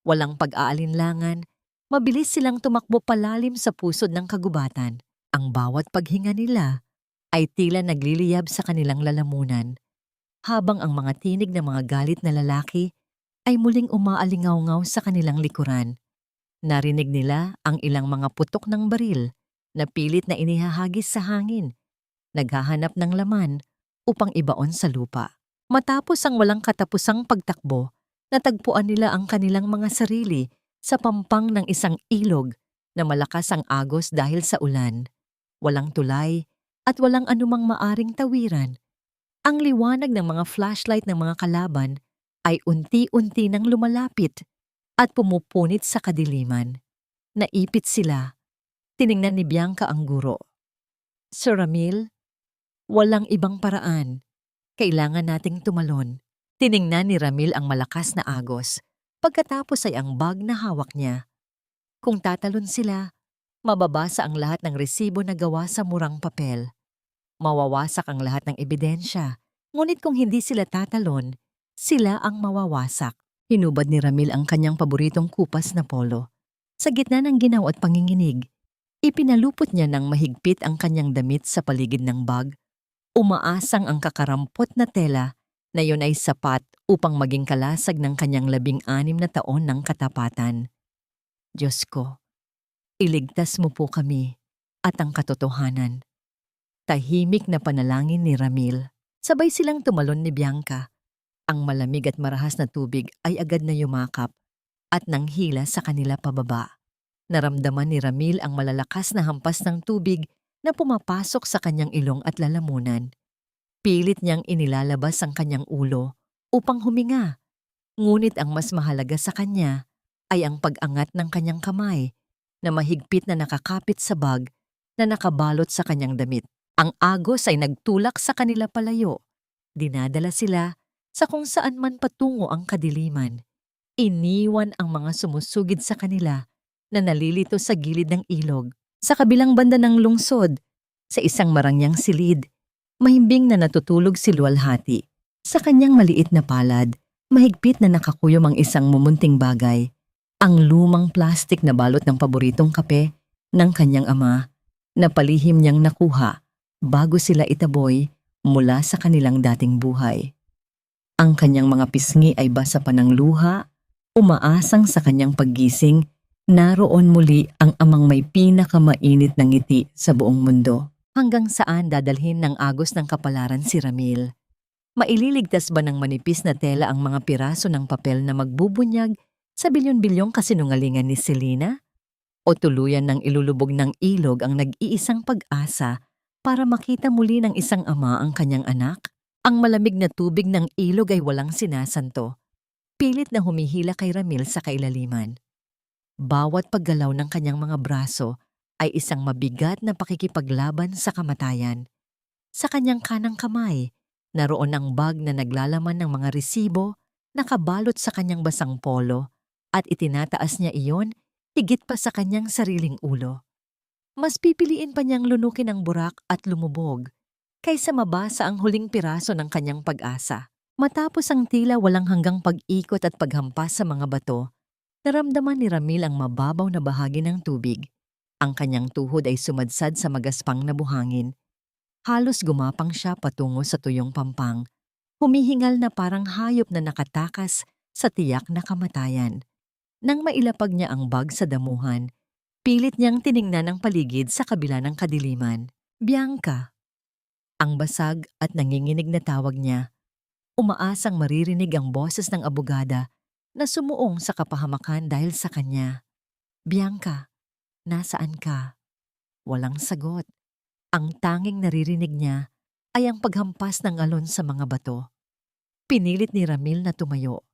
Walang pag-aalinlangan, mabilis silang tumakbo palalim sa pusod ng kagubatan. Ang bawat paghinga nila ay tila nagliliyab sa kanilang lalamunan, habang ang mga tinig ng mga galit na lalaki ay muling umaalingaw-ngaw sa kanilang likuran. Narinig nila ang ilang mga putok ng baril na pilit na inihahagis sa hangin, naghahanap ng laman upang ibaon sa lupa. Matapos ang walang katapusang pagtakbo, natagpuan nila ang kanilang mga sarili sa pampang ng isang ilog na malakas ang agos dahil sa ulan. Walang tulay at walang anumang maaring tawiran. Ang liwanag ng mga flashlight ng mga kalaban ay unti-unti nang lumalapit, at pumupunit sa kadiliman. Naipit sila. Tiningnan ni Bianca ang guro. Sir Ramil, walang ibang paraan. Kailangan nating tumalon. Tiningnan ni Ramil ang malakas na agos. Pagkatapos ay ang bag na hawak niya. Kung tatalon sila, mababasa ang lahat ng resibo na gawa sa murang papel. Mawawasak ang lahat ng ebidensya. Ngunit kung hindi sila tatalon, sila ang mawawasak. Hinubad ni Ramil ang kanyang paboritong kupas na polo. Sa gitna ng ginaw at panginginig, ipinalupot niya ng mahigpit ang kanyang damit sa paligid ng bag. Umaasang ang kakarampot na tela na yun ay sapat upang maging kalasag ng kanyang 16 na taon ng katapatan. Diyos ko, iligtas mo po kami at ang katotohanan. Tahimik na panalangin ni Ramil. Sabay silang tumalon ni Bianca. Ang malamig at marahas na tubig ay agad na yumakap at nanghila sa kanila pababa. Naramdaman ni Ramil ang malalakas na hampas ng tubig na pumapasok sa kanyang ilong at lalamunan. Pilit niyang inilalabas ang kanyang ulo upang huminga. Ngunit ang mas mahalaga sa kanya ay ang pag-angat ng kanyang kamay na mahigpit na nakakapit sa bag na nakabalot sa kanyang damit. Ang agos ay nagtulak sa kanila palayo. Dinadala sila sa kung saan man patungo ang kadiliman. Iniwan ang mga sumusugid sa kanila na nalilito sa gilid ng ilog. Sa kabilang banda ng lungsod, sa isang marangyang silid, mahimbing na natutulog si Luwalhati. Sa kanyang maliit na palad, mahigpit na nakakuyom ang isang mumunting bagay, ang lumang plastik na balot ng paboritong kape ng kanyang ama na palihim niyang nakuha bago sila itaboy mula sa kanilang dating buhay. Ang kanyang mga pisngi ay basa pa ng luha, umaasang sa kanyang paggising, naroon muli ang amang may pinakamainit na ngiti sa buong mundo. Hanggang saan dadalhin ng agos ng kapalaran si Ramil? Maililigtas ba ng manipis na tela ang mga piraso ng papel na magbubunyag sa bilyon-bilyong kasinungalingan ni Selena? O tuluyan ng ilulubog ng ilog ang nag-iisang pag-asa para makita muli ng isang ama ang kanyang anak? Ang malamig na tubig ng ilog ay walang sinasanto. Pilit na humihila kay Ramil sa kailaliman. Bawat paggalaw ng kanyang mga braso ay isang mabigat na pakikipaglaban sa kamatayan. Sa kanyang kanang kamay, naroon ang bag na naglalaman ng mga resibo, nakabalot sa kanyang basang polo, at itinataas niya iyon higit pa sa kanyang sariling ulo. Mas pipiliin pa niyang lunukin ang burak at lumubog, kaysa mabasa ang huling piraso ng kanyang pag-asa. Matapos ang tila walang hanggang pag-ikot at paghampas sa mga bato, naramdaman ni Ramil ang mababaw na bahagi ng tubig. Ang kanyang tuhod ay sumadsad sa magaspang na buhangin. Halos gumapang siya patungo sa tuyong pampang. Humihingal na parang hayop na nakatakas sa tiyak na kamatayan. Nang mailapag niya ang bag sa damuhan, pilit niyang tiningnan ang paligid sa kabila ng kadiliman. Bianca! Ang basag at nanginginig na tawag niya. Umaasang maririnig ang boses ng abogada na sumuong sa kapahamakan dahil sa kanya. Bianca, nasaan ka? Walang sagot. Ang tanging naririnig niya ay ang paghampas ng alon sa mga bato. Pinilit ni Ramil na tumayo.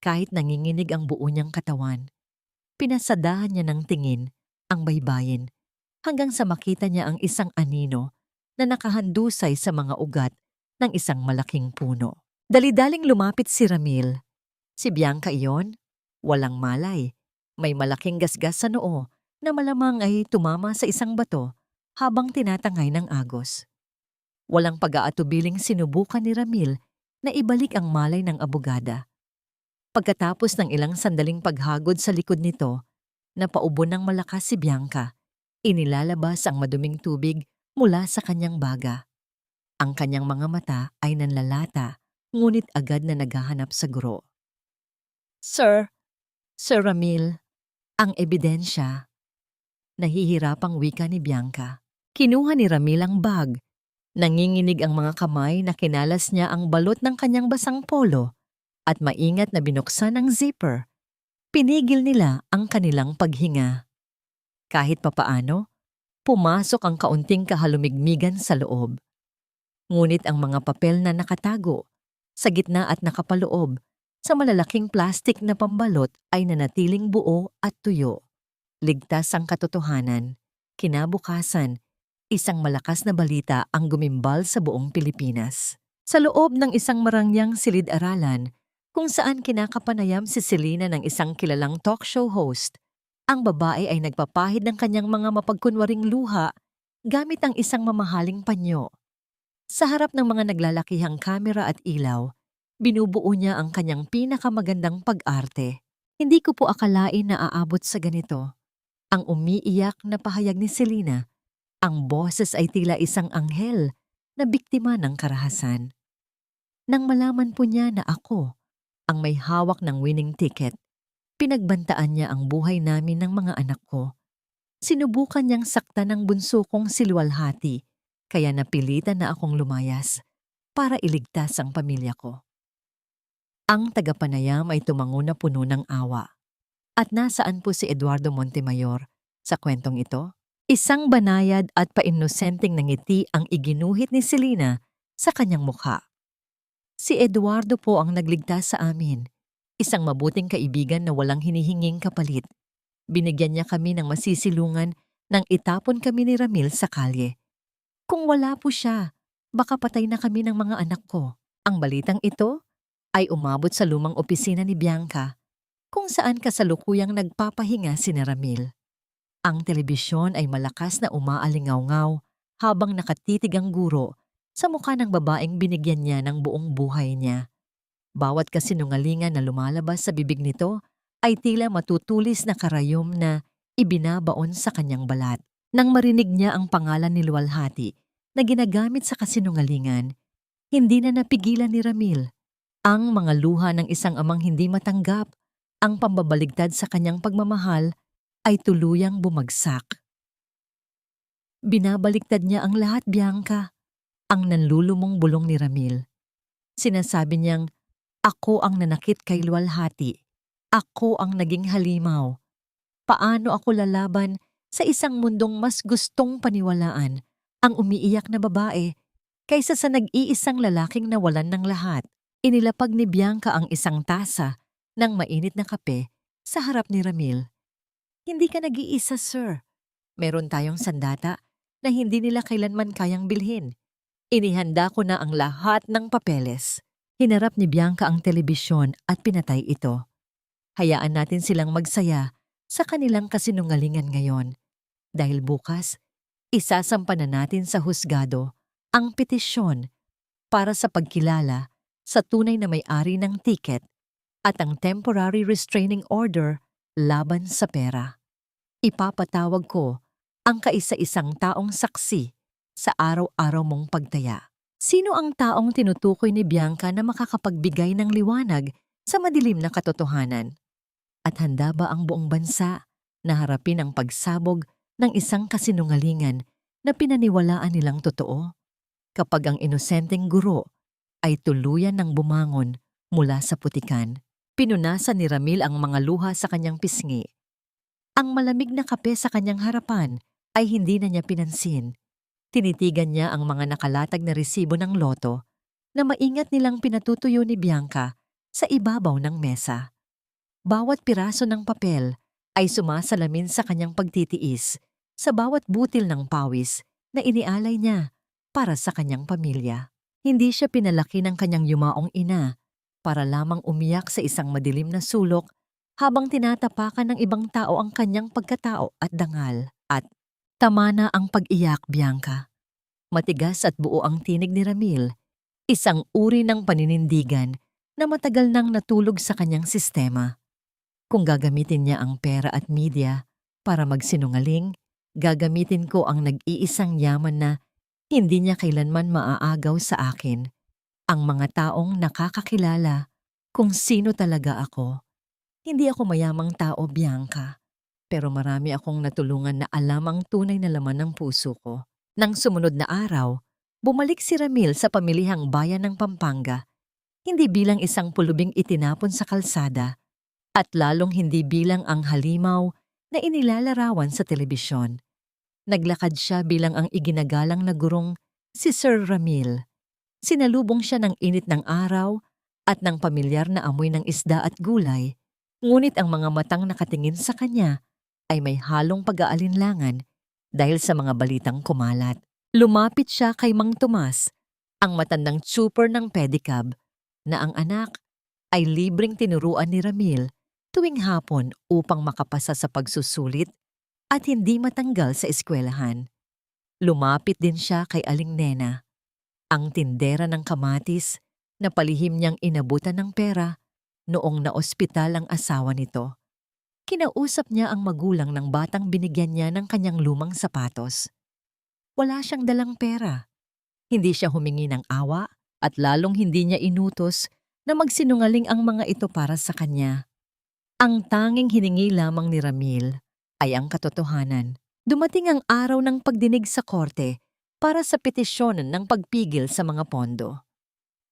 Kahit nanginginig ang buo niyang katawan, pinasadahan niya ng tingin ang baybayin hanggang sa makita niya ang isang anino na nakahandusay sa mga ugat ng isang malaking puno. Dali-daling lumapit si Ramil. Si Bianca iyon, walang malay. May malaking gasgas sa noo na malamang ay tumama sa isang bato habang tinatangay ng agos. Walang pag-aatubiling sinubukan ni Ramil na ibalik ang malay ng abogada. Pagkatapos ng ilang sandaling paghagod sa likod nito, napaubo ng malakas si Bianca. Inilalabas ang maduming tubig mula sa kanyang baga. Ang kanyang mga mata ay nanlalata, ngunit agad na naghahanap sa guro. Sir Ramil, ang ebidensya. Nahihirapang wika ni Bianca. Kinuha ni Ramil ang bag. Nanginginig ang mga kamay na kinalas niya ang balot ng kanyang basang polo at maingat na binuksan ang zipper. Pinigil nila ang kanilang paghinga. Kahit papaano, pumasok ang kaunting kahalumigmigan sa loob. Ngunit ang mga papel na nakatago sa gitna at nakapaloob sa malalaking plastik na pambalot ay nanatiling buo at tuyo. Ligtas ang katotohanan. Kinabukasan, isang malakas na balita ang gumimbal sa buong Pilipinas. Sa loob ng isang marangyang silid-aralan, kung saan kinakapanayam si Selena ng isang kilalang talk show host, ang babae ay nagpapahid ng kanyang mga mapagkunwaring luha gamit ang isang mamahaling panyo. Sa harap ng mga naglalakihang kamera at ilaw, binubuo niya ang kanyang pinakamagandang pag-arte. Hindi ko po akalain na aabot sa ganito. Ang umiiyak na pahayag ni Selena, ang boses ay tila isang anghel na biktima ng karahasan. Nang malaman po niya na ako ang may hawak ng winning ticket, pinagbantaan niya ang buhay namin ng mga anak ko. Sinubukan niyang saktan ng bunso kong si Luwalhati, kaya napilitan na akong lumayas para iligtas ang pamilya ko. Ang tagapanayam ay tumango na puno ng awa. At nasaan po si Eduardo Montemayor sa kwentong ito? Isang banayad at painosenteng na ngiti ang iginuhit ni Selena sa kanyang mukha. Si Eduardo po ang nagligtas sa amin. Isang mabuting kaibigan na walang hinihinging kapalit. Binigyan niya kami ng masisilungan nang itapon kami ni Ramil sa kalye. Kung wala po siya, baka patay na kami ng mga anak ko. Ang balitang ito ay umabot sa lumang opisina ni Bianca, kung saan kasalukuyang nagpapahinga si Ramil. Ang telebisyon ay malakas na umaalingaw-ngaw habang nakatitig ang guro sa mukha ng babaeng binigyan niya ng buong buhay niya. Bawat kasinungalingan na lumalabas sa bibig nito ay tila matutulis na karayom na ibinabaon sa kanyang balat. Nang marinig niya ang pangalan ni Luwalhati na ginagamit sa kasinungalingan, hindi na napigilan ni Ramil. Ang mga luha ng isang amang hindi matanggap, ang pambabaligtad sa kanyang pagmamahal ay tuluyang bumagsak. Binabaliktad niya ang lahat, Bianca, ang nanlulumong bulong ni Ramil. Sinasabi niyang, ako ang nanakit kay Luwalhati. Ako ang naging halimaw. Paano ako lalaban sa isang mundong mas gustong paniwalaan ang umiiyak na babae kaysa sa nag-iisang lalaking nawalan ng lahat? Inilapag ni Bianca ang isang tasa ng mainit na kape sa harap ni Ramil. Hindi ka nag-iisa, sir. Meron tayong sandata na hindi nila kailanman kayang bilhin. Inihanda ko na ang lahat ng papeles. Hinarap ni Bianca ang telebisyon at pinatay ito. Hayaan natin silang magsaya sa kanilang kasinungalingan ngayon. Dahil bukas, isasampa na natin sa husgado ang petisyon para sa pagkilala sa tunay na may-ari ng tiket at ang temporary restraining order laban sa pera. Ipapatawag ko ang kaisa-isang taong saksi sa araw-araw mong pagtaya. Sino ang taong tinutukoy ni Bianca na makakapagbigay ng liwanag sa madilim na katotohanan? At handa ba ang buong bansa na harapin ang pagsabog ng isang kasinungalingan na pinaniwalaan nilang totoo? Kapag ang inosenteng guro ay tuluyan ng bumangon mula sa putikan, pinunasan ni Ramil ang mga luha sa kanyang pisngi. Ang malamig na kape sa kanyang harapan ay hindi na niya pinansin. Tinitigan niya ang mga nakalatag na resibo ng loto na maingat nilang pinatutuyo ni Bianca sa ibabaw ng mesa. Bawat piraso ng papel ay sumasalamin sa kanyang pagtitiis sa bawat butil ng pawis na inialay niya para sa kanyang pamilya. Hindi siya pinalaki ng kanyang yumaong ina para lamang umiyak sa isang madilim na sulok habang tinatapakan ng ibang tao ang kanyang pagkatao at dangal. At tama na ang pag-iyak, Bianca. Matigas at buo ang tinig ni Ramil, isang uri ng paninindigan na matagal nang natulog sa kanyang sistema. Kung gagamitin niya ang pera at media para magsinungaling, gagamitin ko ang nag-iisang yaman na hindi niya kailanman maaagaw sa akin, ang mga taong nakakakilala kung sino talaga ako. Hindi ako mayamang tao, Bianca. Pero marami akong natulungan na alam ang tunay na laman ng puso ko. Nang sumunod na araw, bumalik si Ramil sa pamilihang bayan ng Pampanga, hindi bilang isang pulubing itinapon sa kalsada, at lalong hindi bilang ang halimaw na inilalarawan sa telebisyon. Naglakad siya bilang ang iginagalang na gurong si Sir Ramil. Sinalubong siya ng init ng araw at ng pamilyar na amoy ng isda at gulay, ngunit ang mga matang nakatingin sa kanya ay may halong pag-aalinlangan dahil sa mga balitang kumalat. Lumapit siya kay Mang Tomas, ang matandang tsuper ng pedicab, na ang anak ay libreng tinuruan ni Ramil tuwing hapon upang makapasa sa pagsusulit at hindi matanggal sa eskwelahan. Lumapit din siya kay Aling Nena, ang tindera ng kamatis na palihim niyang inabutan ng pera noong naospital ang asawa nito. Kinausap niya ang magulang ng batang binigyan niya ng kanyang lumang sapatos. Wala siyang dalang pera. Hindi siya humingi ng awa at lalong hindi niya inutos na magsinungaling ang mga ito para sa kanya. Ang tanging hiningi lamang ni Ramil ay ang katotohanan. Dumating ang araw ng pagdinig sa korte para sa petisyon ng pagpigil sa mga pondo.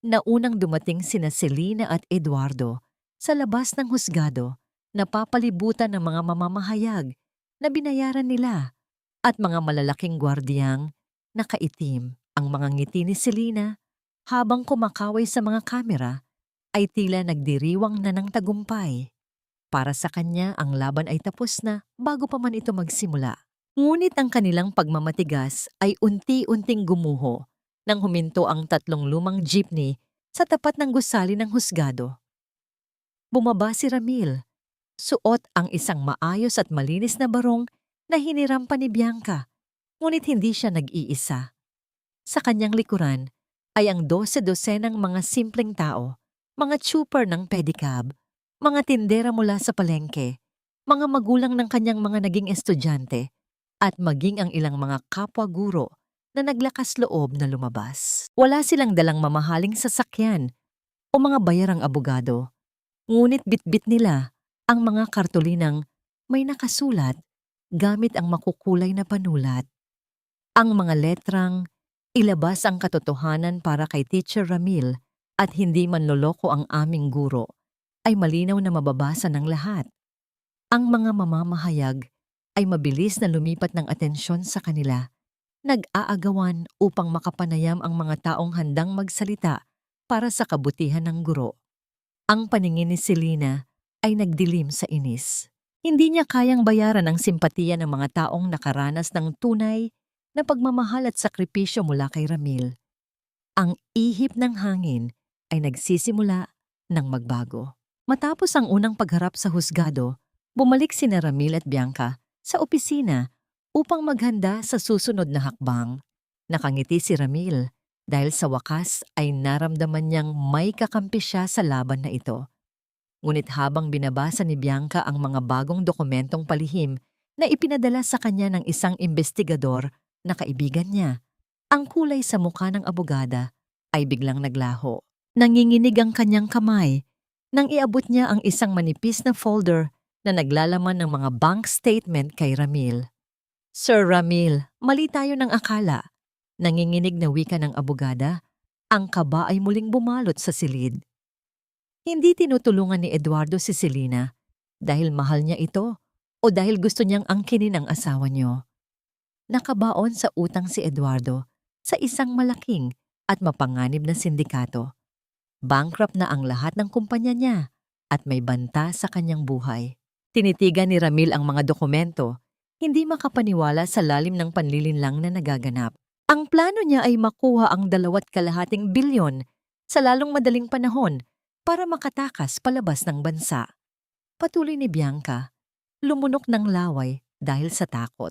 Naunang dumating sina Selina at Eduardo sa labas ng husgado, napapalibutan ng mga mamamahayag na binayaran nila at mga malalaking gwardiyang nakaitim. Ang mga ngiti ni Selina habang kumakaway sa mga kamera ay tila nagdiriwang na ng tagumpay. Para sa kanya, ang laban ay tapos na bago pa man ito magsimula. Ngunit ang kanilang pagmamatigas ay unti-unting gumuho nang huminto ang 3 lumang jeepney sa tapat ng gusali ng husgado. Bumaba si Ramil, suot ang isang maayos at malinis na barong na hiniram pa ni Bianca, ngunit hindi siya nag-iisa. Sa kanyang likuran ay ang 12-dosenang mga simpleng tao, mga tsuper ng pedicab, mga tindera mula sa palengke, mga magulang ng kanyang mga naging estudyante, at maging ang ilang mga kapwa-guro na naglakas loob na lumabas. Wala silang dalang mamahaling sasakyan o mga bayarang abogado, ngunit bitbit nila ang mga kartulinang may nakasulat gamit ang makukulay na panulat. Ang mga letrang, ilabas ang katotohanan para kay Teacher Ramil at hindi manloloko ang aming guro, ay malinaw na mababasa ng lahat. Ang mga mamamahayag ay mabilis na lumipat ng atensyon sa kanila, nag-aagawan upang makapanayam ang mga taong handang magsalita para sa kabutihan ng guro. Ang paningin ni Selina ay nagdilim sa inis. Hindi niya kayang bayaran ang simpatiya ng mga taong nakaranas ng tunay na pagmamahal at sakripisyo mula kay Ramil. Ang ihip ng hangin ay nagsisimula ng magbago. Matapos ang unang pagharap sa husgado, bumalik sina Ramil at Bianca sa opisina upang maghanda sa susunod na hakbang. Nakangiti si Ramil dahil sa wakas ay naramdaman niyang may kakampi siya sa laban na ito. Ngunit habang binabasa ni Bianca ang mga bagong dokumentong palihim na ipinadala sa kanya ng isang investigador na kaibigan niya, ang kulay sa mukha ng abogada ay biglang naglaho. Nanginginig ang kanyang kamay nang iabot niya ang isang manipis na folder na naglalaman ng mga bank statement kay Ramil. Sir Ramil, mali tayo ng akala. Nanginginig na wika ng abogada, ang kaba ay muling bumalot sa silid. Hindi tinutulungan ni Eduardo si Selina dahil mahal niya ito o dahil gusto niyang angkinin ang asawa niyo. Nakabaon sa utang si Eduardo sa isang malaking at mapanganib na sindikato. Bankrupt na ang lahat ng kumpanya niya at may banta sa kanyang buhay. Tinitigan ni Ramil ang mga dokumento, hindi makapaniwala sa lalim ng panlilinlang na nagaganap. Ang plano niya ay makuha ang 2.5 bilyon sa lalong madaling panahon para makatakas palabas ng bansa. Patuloy ni Bianca, lumunok ng laway dahil sa takot.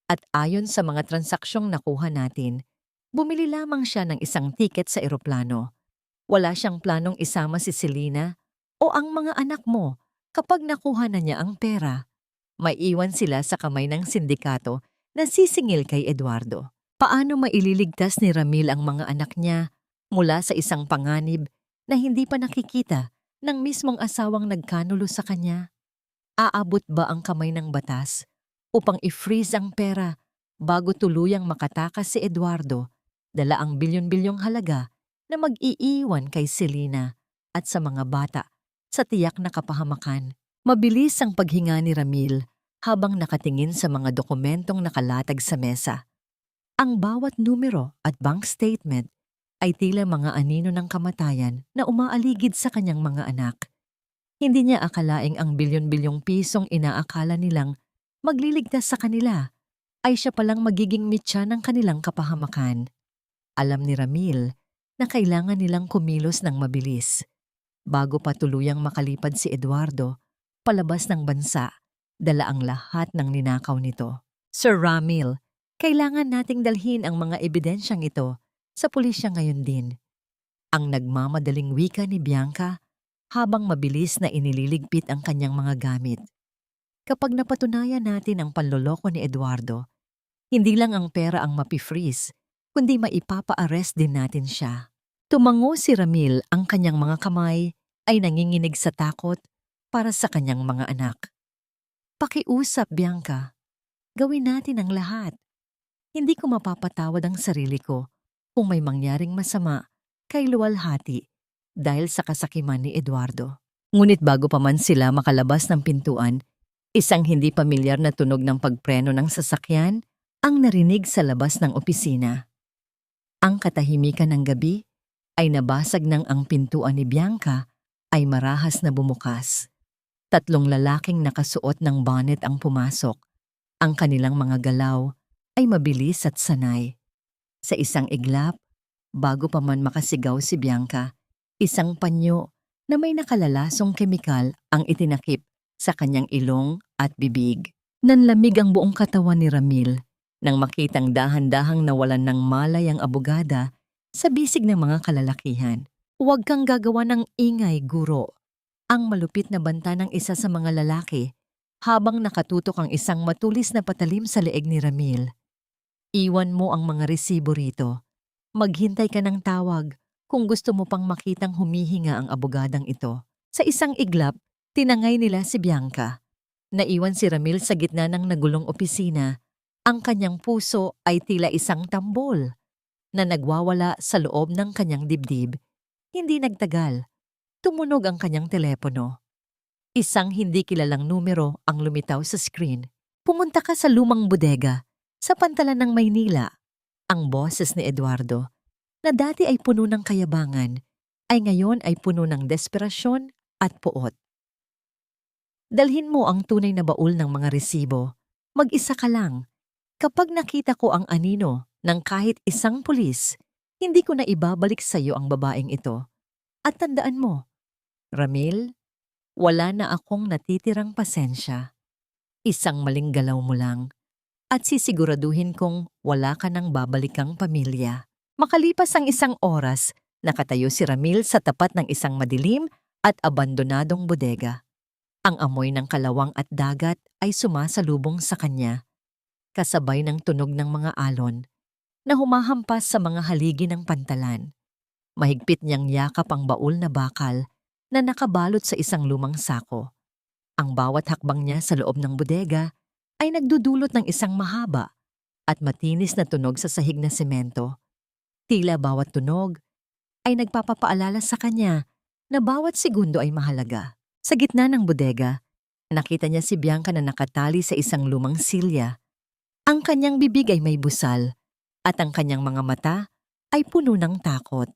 At ayon sa mga transaksyong nakuha natin, bumili lamang siya ng isang tiket sa eroplano. Wala siyang planong isama si Selina o ang mga anak mo kapag nakuha na niya ang pera. Maiiwan sila sa kamay ng sindikato na sisingil kay Eduardo. Paano maililigtas ni Ramil ang mga anak niya mula sa isang panganib na hindi pa nakikita ng mismong asawang nagkanulo sa kanya? Aabot ba ang kamay ng batas upang i-freeze ang pera bago tuluyang makatakas si Eduardo, dala ang bilyon-bilyong halaga na mag-iiwan kay Selina at sa mga bata sa tiyak na kapahamakan? Mabilis ang paghinga ni Ramil habang nakatingin sa mga dokumentong nakalatag sa mesa. Ang bawat numero at bank statement ay tila mga anino ng kamatayan na umaaligid sa kanyang mga anak. Hindi niya akalaing ang bilyon-bilyong pisong inaakala nilang magliligtas sa kanila ay siya palang magiging mitya ng kanilang kapahamakan. Alam ni Ramil na kailangan nilang kumilos ng mabilis. Bago pa tuluyang makalipad si Eduardo, palabas ng bansa, dala ang lahat ng ninakaw nito. Sir Ramil, kailangan nating dalhin ang mga ebidensyang ito sa pulisya ngayon din. Ang nagmamadaling wika ni Bianca habang mabilis na inililigpit ang kanyang mga gamit. Kapag napatunayan natin ang panloloko ni Eduardo, hindi lang ang pera ang mapi-freeze, kundi maipapa-arrest din natin siya. Tumango si Ramil, ang kanyang mga kamay ay nanginginig sa takot para sa kanyang mga anak. Pakiusap, Bianca. Gawin natin ang lahat. Hindi ko mapapatawad ang sarili ko kung may mangyaring masama kay luwalhati dahil sa kasakiman ni Eduardo. Ngunit bago pa man sila makalabas ng pintuan, isang hindi pamilyar na tunog ng pagpreno ng sasakyan ang narinig sa labas ng opisina. Ang katahimikan ng gabi ay nabasag nang ang pintuan ni Bianca ay marahas na bumukas. 3 lalaking nakasuot ng bonnet ang pumasok. Ang kanilang mga galaw ay mabilis at sanay. Sa isang iglap, bago pa man makasigaw si Bianca, isang panyo na may nakalalasong kemikal ang itinakip sa kanyang ilong at bibig. Nanlamig ang buong katawan ni Ramil nang makitang dahan-dahang nawalan ng malay ang abogada sa bisig ng mga kalalakihan. Huwag kang gagawa ng ingay, guro. Ang malupit na banta ng isa sa mga lalaki habang nakatutok ang isang matulis na patalim sa leeg ni Ramil. Iwan mo ang mga resibo rito. Maghintay ka ng tawag kung gusto mo pang makitang humihinga ang abogadang ito. Sa isang iglap, tinangay nila si Bianca. Naiwan si Ramil sa gitna ng nagulong opisina. Ang kanyang puso ay tila isang tambol na nagwawala sa loob ng kanyang dibdib. Hindi nagtagal. Tumunog ang kanyang telepono. Isang hindi kilalang numero ang lumitaw sa screen. Pumunta ka sa lumang bodega, sa pantalan ng Maynila. Ang boses ni Eduardo, na dati ay puno ng kayabangan, ay ngayon ay puno ng desperasyon at puot. Dalhin mo ang tunay na baul ng mga resibo. Mag-isa ka lang. Kapag nakita ko ang anino ng kahit isang pulis, hindi ko na ibabalik sa iyo ang babaeng ito. At tandaan mo, Ramil, wala na akong natitirang pasensya. Isang maling galaw mo lang at sisiguraduhin kong wala ka nang babalikang pamilya. Makalipas ang 1 oras, nakatayo si Ramil sa tapat ng isang madilim at abandonadong bodega. Ang amoy ng kalawang at dagat ay sumasalubong sa kanya, kasabay ng tunog ng mga alon na humahampas sa mga haligi ng pantalan. Mahigpit niyang yakap ang baul na bakal na nakabalot sa isang lumang sako. Ang bawat hakbang niya sa loob ng bodega ay nagdudulot ng isang mahaba at matinis na tunog sa sahig na semento. Tila bawat tunog ay nagpapaalala sa kanya na bawat segundo ay mahalaga. Sa gitna ng bodega, nakita niya si Bianca na nakatali sa isang lumang silya. Ang kanyang bibig ay may busal at ang kanyang mga mata ay puno ng takot.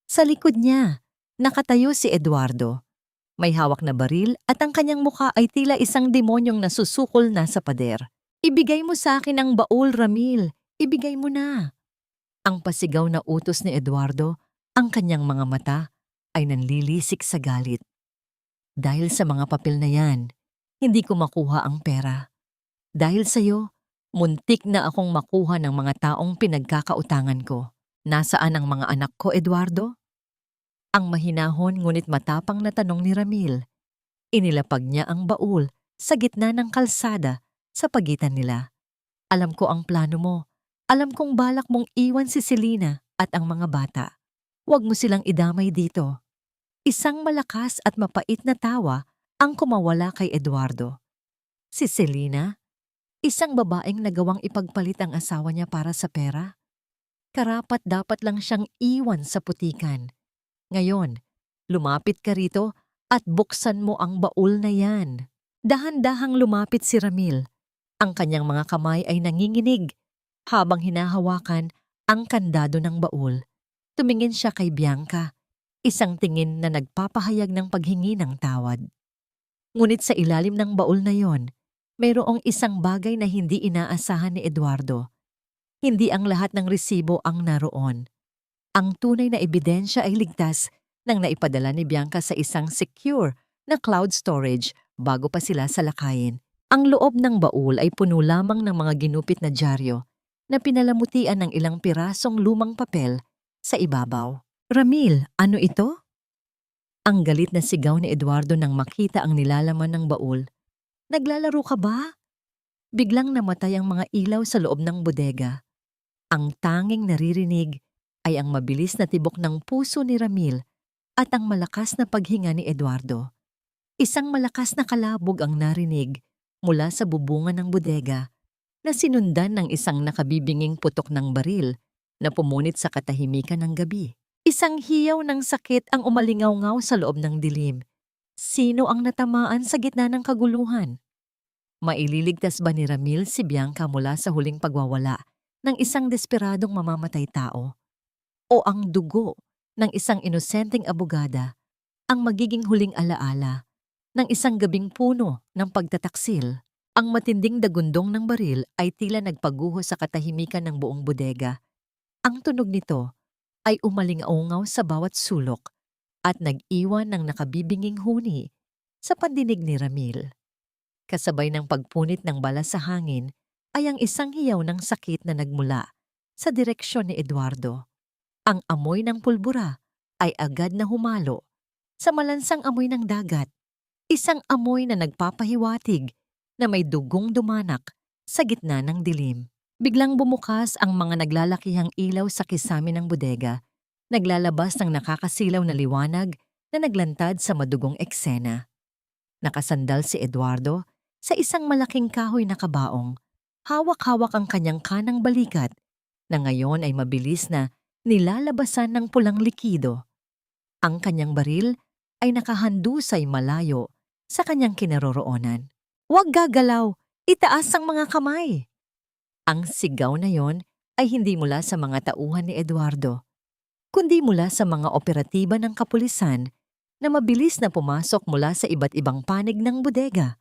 Sa likod niya, nakatayo si Eduardo. May hawak na baril at ang kanyang mukha ay tila isang demonyong nasusukol na sa pader. Ibigay mo sa akin ang baul, Ramil. Ibigay mo na. Ang pasigaw na utos ni Eduardo, ang kanyang mga mata ay nanlilisik sa galit. Dahil sa mga papel na yan, hindi ko makuha ang pera. Dahil sa'yo, muntik na akong makuha ng mga taong pinagkakautangan ko. Nasaan ang mga anak ko, Eduardo? Ang mahinahon ngunit matapang na tanong ni Ramil. Inilapag niya ang baul sa gitna ng kalsada sa pagitan nila. Alam ko ang plano mo. Alam kong balak mong iwan si Selena at ang mga bata. Huwag mo silang idamay dito. Isang malakas at mapait na tawa ang kumawala kay Eduardo. Si Selena? Isang babaeng nagawang ipagpalit ang asawa niya para sa pera? Karapat dapat lang siyang iwan sa putikan. Ngayon, lumapit ka rito at buksan mo ang baul na yan. Dahan-dahang lumapit si Ramil. Ang kanyang mga kamay ay nanginginig habang hinahawakan ang kandado ng baul. Tumingin siya kay Bianca, isang tingin na nagpapahayag ng paghingi ng tawad. Ngunit sa ilalim ng baul na yon, mayroong isang bagay na hindi inaasahan ni Eduardo. Hindi ang lahat ng resibo ang naroon. Ang tunay na ebidensya ay ligtas nang naipadala ni Bianca sa isang secure na cloud storage bago pa sila salakayin. Ang loob ng baul ay puno lamang ng mga ginupit na dyaryo na pinalamutian ng ilang pirasong lumang papel sa ibabaw. Ramil, ano ito? Ang galit na sigaw ni Eduardo nang makita ang nilalaman ng baul. Naglalaro ka ba? Biglang namatay ang mga ilaw sa loob ng bodega. Ang tanging naririnig ay ang mabilis na tibok ng puso ni Ramil at ang malakas na paghinga ni Eduardo. Isang malakas na kalabog ang narinig mula sa bubungan ng bodega na sinundan ng isang nakabibinging putok ng baril na pumunit sa katahimikan ng gabi. Isang hiyaw ng sakit ang umalingaw-ngaw sa loob ng dilim. Sino ang natamaan sa gitna ng kaguluhan? Maililigtas ba ni Ramil si Bianca mula sa huling pagwawala ng isang desperadong mamamatay tao? O ang dugo ng isang inosenteng abogada ang magiging huling alaala ng isang gabing puno ng pagtataksil? Ang matinding dagundong ng baril ay tila nagpaguho sa katahimikan ng buong bodega. Ang tunog nito ay umalingaungaw sa bawat sulok at nag-iwan ng nakabibinging huni sa pandinig ni Ramil. Kasabay ng pagpunit ng bala sa hangin ay ang isang hiyaw ng sakit na nagmula sa direksyon ni Eduardo. Ang amoy ng pulbura ay agad na humalo sa malansang amoy ng dagat, isang amoy na nagpapahiwatig na may dugong dumanak sa gitna ng dilim. Biglang bumukas ang mga naglalakihang ilaw sa kisame ng bodega, naglalabas ng nakakasilaw na liwanag na naglantad sa madugong eksena. Nakasandal si Eduardo sa isang malaking kahoy na kabaong, hawak-hawak ang kanyang kanang balikat na ngayon ay mabilis na nilalabasan ng pulang likido. Ang kanyang baril ay nakahandusay malayo sa kanyang kinaroroonan. "Huwag gagalaw! Itaas ang mga kamay!" Ang sigaw na yon ay hindi mula sa mga tauhan ni Eduardo, kundi mula sa mga operatiba ng kapulisan na mabilis na pumasok mula sa iba't ibang panig ng bodega.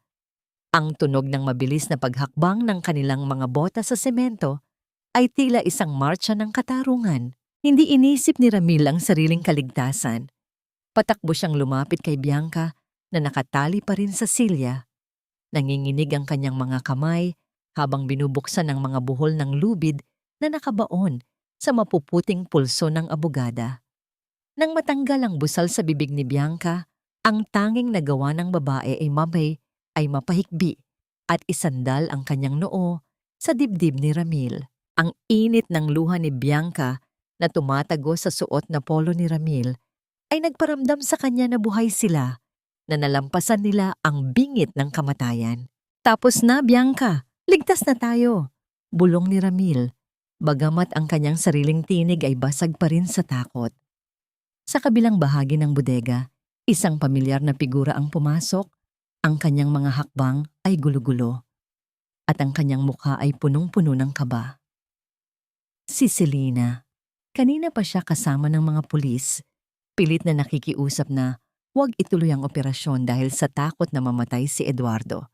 Ang tunog ng mabilis na paghakbang ng kanilang mga bota sa semento ay tila isang marcha ng katarungan. Hindi inisip ni Ramil ang sariling kaligtasan. Patakbo siyang lumapit kay Bianca na nakatali pa rin sa silya. Nanginginig ang kanyang mga kamay habang binubuksan ng mga buhol ng lubid na nakabaon sa mapuputing pulso ng abogada. Nang matanggal ang busal sa bibig ni Bianca, ang tanging nagawa ng babae ay mapahikbi at isandal ang kanyang noo sa dibdib ni Ramil. Ang init ng luha ni Bianca na tumatago sa suot na polo ni Ramil ay nagparamdam sa kanya na buhay sila, na nalampasan nila ang bingit ng kamatayan. "Tapos na, Bianca! Ligtas na tayo!" bulong ni Ramil, bagamat ang kanyang sariling tinig ay basag pa rin sa takot. Sa kabilang bahagi ng bodega, isang pamilyar na figura ang pumasok. Ang kanyang mga hakbang ay gulo-gulo at ang kanyang mukha ay punong-puno ng kaba. Si Selena. Kanina pa siya kasama ng mga pulis, pilit na nakikiusap na huwag ituloy ang operasyon dahil sa takot na mamatay si Eduardo.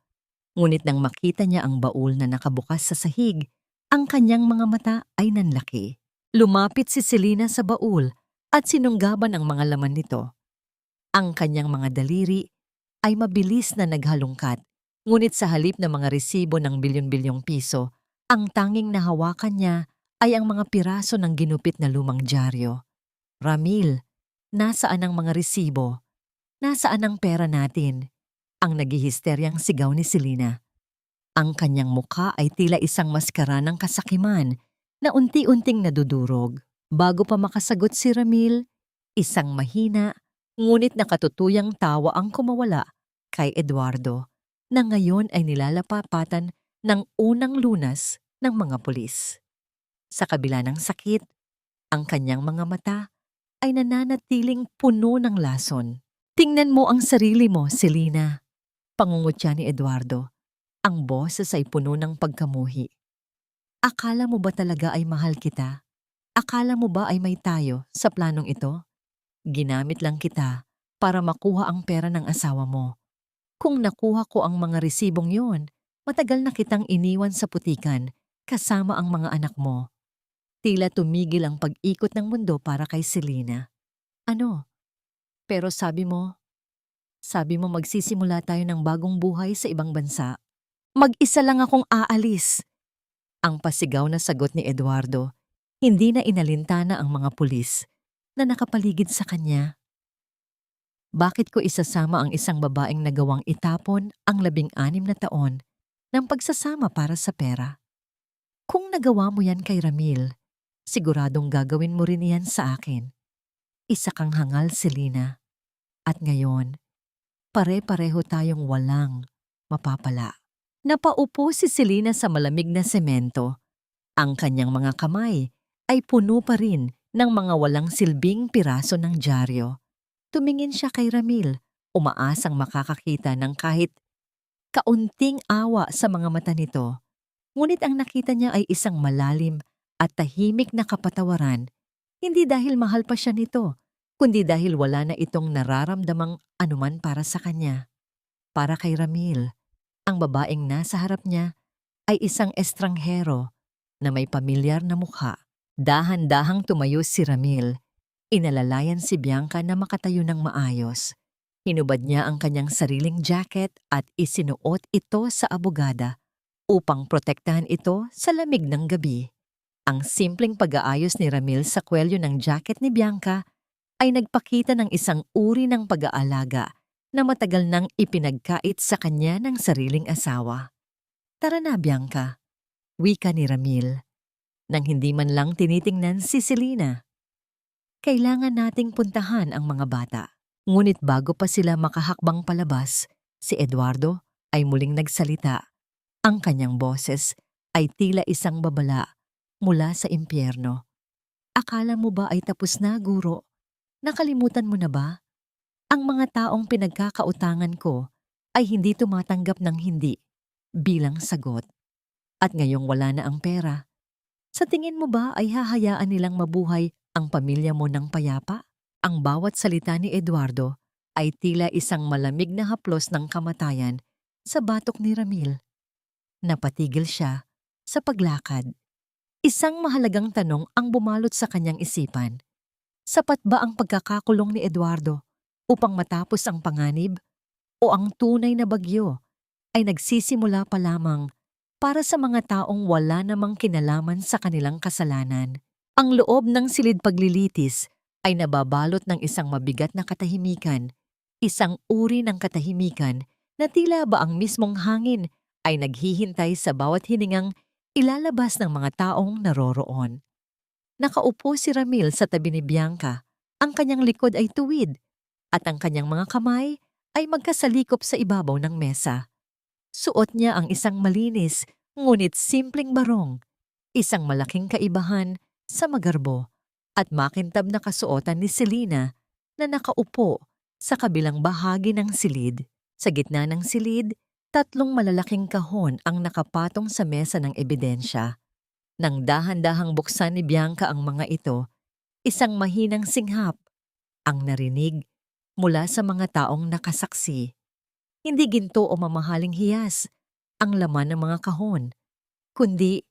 Ngunit nang makita niya ang baul na nakabukas sa sahig, ang kanyang mga mata ay nanlaki. Lumapit si Selena sa baul at sinunggaban ang mga laman nito. Ang kanyang mga daliri ay mabilis na naghalungkat, ngunit sa halip na mga resibo ng bilyon-bilyong piso, ang tanging nahawakan niya ay ang mga piraso ng ginupit na lumang dyaryo. "Ramil, nasaan ang mga resibo? Nasaan ang pera natin?" Ang naghihisteryang sigaw ni Selena. Ang kanyang mukha ay tila isang maskara ng kasakiman na unti-unting nadudurog. Bago pa makasagot si Ramil, isang mahina ngunit nakatutuyang tawa ang kumawala kay Eduardo na ngayon ay nilalapapatan ng unang lunas ng mga pulis. Sa kabila ng sakit, ang kanyang mga mata ay nananatiling puno ng lason. "Tingnan mo ang sarili mo, Selena," pangungutya ni Eduardo. Ang boses ay puno ng pagkamuhi. "Akala mo ba talaga ay mahal kita? Akala mo ba ay may tayo sa planong ito? Ginamit lang kita para makuha ang pera ng asawa mo. Kung nakuha ko ang mga resibong yon, matagal na kitang iniwan sa putikan kasama ang mga anak mo. Tila tumigil ang pag-ikot ng mundo para kay Selena. Ano? Pero sabi mo magsisimula tayo ng bagong buhay sa ibang bansa. Mag-isa lang akong aalis. Ang pasigaw na sagot ni Eduardo, hindi na inalintana ang mga pulis na nakapaligid sa kanya. Bakit ko isasama ang isang babaeng nagawang itapon ang 16 na taon ng pagsasama para sa pera? Kung nagawa mo yan kay Ramil, siguradong gagawin mo rin yan sa akin. Isa kang hangal, Selena. At ngayon, pare-pareho tayong walang mapapala. Napaupo si Selena sa malamig na semento. Ang kanyang mga kamay ay puno pa rin ng mga walang silbing piraso ng dyaryo. Tumingin siya kay Ramil, umaasang makakakita ng kahit kaunting awa sa mga mata nito. Ngunit ang nakita niya ay isang malalim at tahimik na kapatawaran, hindi dahil mahal pa siya nito, kundi dahil wala na itong nararamdamang anuman para sa kanya. Para kay Ramil, ang babaeng nasa harap niya ay isang estranghero na may pamilyar na mukha. Dahan-dahang tumayo si Ramil. Inalalayan si Bianca na makatayo ng maayos. Hinubad niya ang kanyang sariling jacket at isinuot ito sa abogada upang protektahan ito sa lamig ng gabi. Ang simpleng pag-aayos ni Ramil sa kwelyo ng jacket ni Bianca ay nagpakita ng isang uri ng pag-aalaga na matagal nang ipinagkait sa kanya ng sariling asawa. Tara na, Bianca, wika ni Ramil, nang hindi man lang tinitingnan si Selena. Kailangan nating puntahan ang mga bata. Ngunit bago pa sila makahakbang palabas, si Eduardo ay muling nagsalita. Ang kanyang boses ay tila isang babala mula sa impyerno. Akala mo ba ay tapos na, guro? Nakalimutan mo na ba? Ang mga taong pinagkakautangan ko ay hindi tumatanggap ng hindi bilang sagot. At ngayong wala na ang pera, sa tingin mo ba ay hahayaan nilang mabuhay ang pamilya mo ng payapa? Ang bawat salita ni Eduardo ay tila isang malamig na haplos ng kamatayan sa batok ni Ramil. Napatigil siya sa paglakad. Isang mahalagang tanong ang bumalot sa kanyang isipan. Sapat ba ang pagkakakulong ni Eduardo upang matapos ang panganib? O ang tunay na bagyo ay nagsisimula pa lamang para sa mga taong wala namang kinalaman sa kanilang kasalanan? Ang loob ng silid paglilitis ay nababalot ng isang mabigat na katahimikan, isang uri ng katahimikan na tila ba ang mismong hangin ay naghihintay sa bawat hiningang ilalabas ng mga taong naroroon. Nakaupo si Ramil sa tabi ni Bianca, ang kanyang likod ay tuwid at ang kanyang mga kamay ay magkasalikop sa ibabaw ng mesa. Suot niya ang isang malinis ngunit simpleng barong, isang malaking kaibahan sa magarbo at makintab na kasuotan ni Selena na nakaupo sa kabilang bahagi ng silid. Sa gitna ng silid, 3 malalaking kahon ang nakapatong sa mesa ng ebidensya. Nang dahan-dahang buksan ni Bianca ang mga ito, isang mahinang singhap ang narinig mula sa mga taong nakasaksi. Hindi ginto o mamahaling hiyas ang laman ng mga kahon, kundi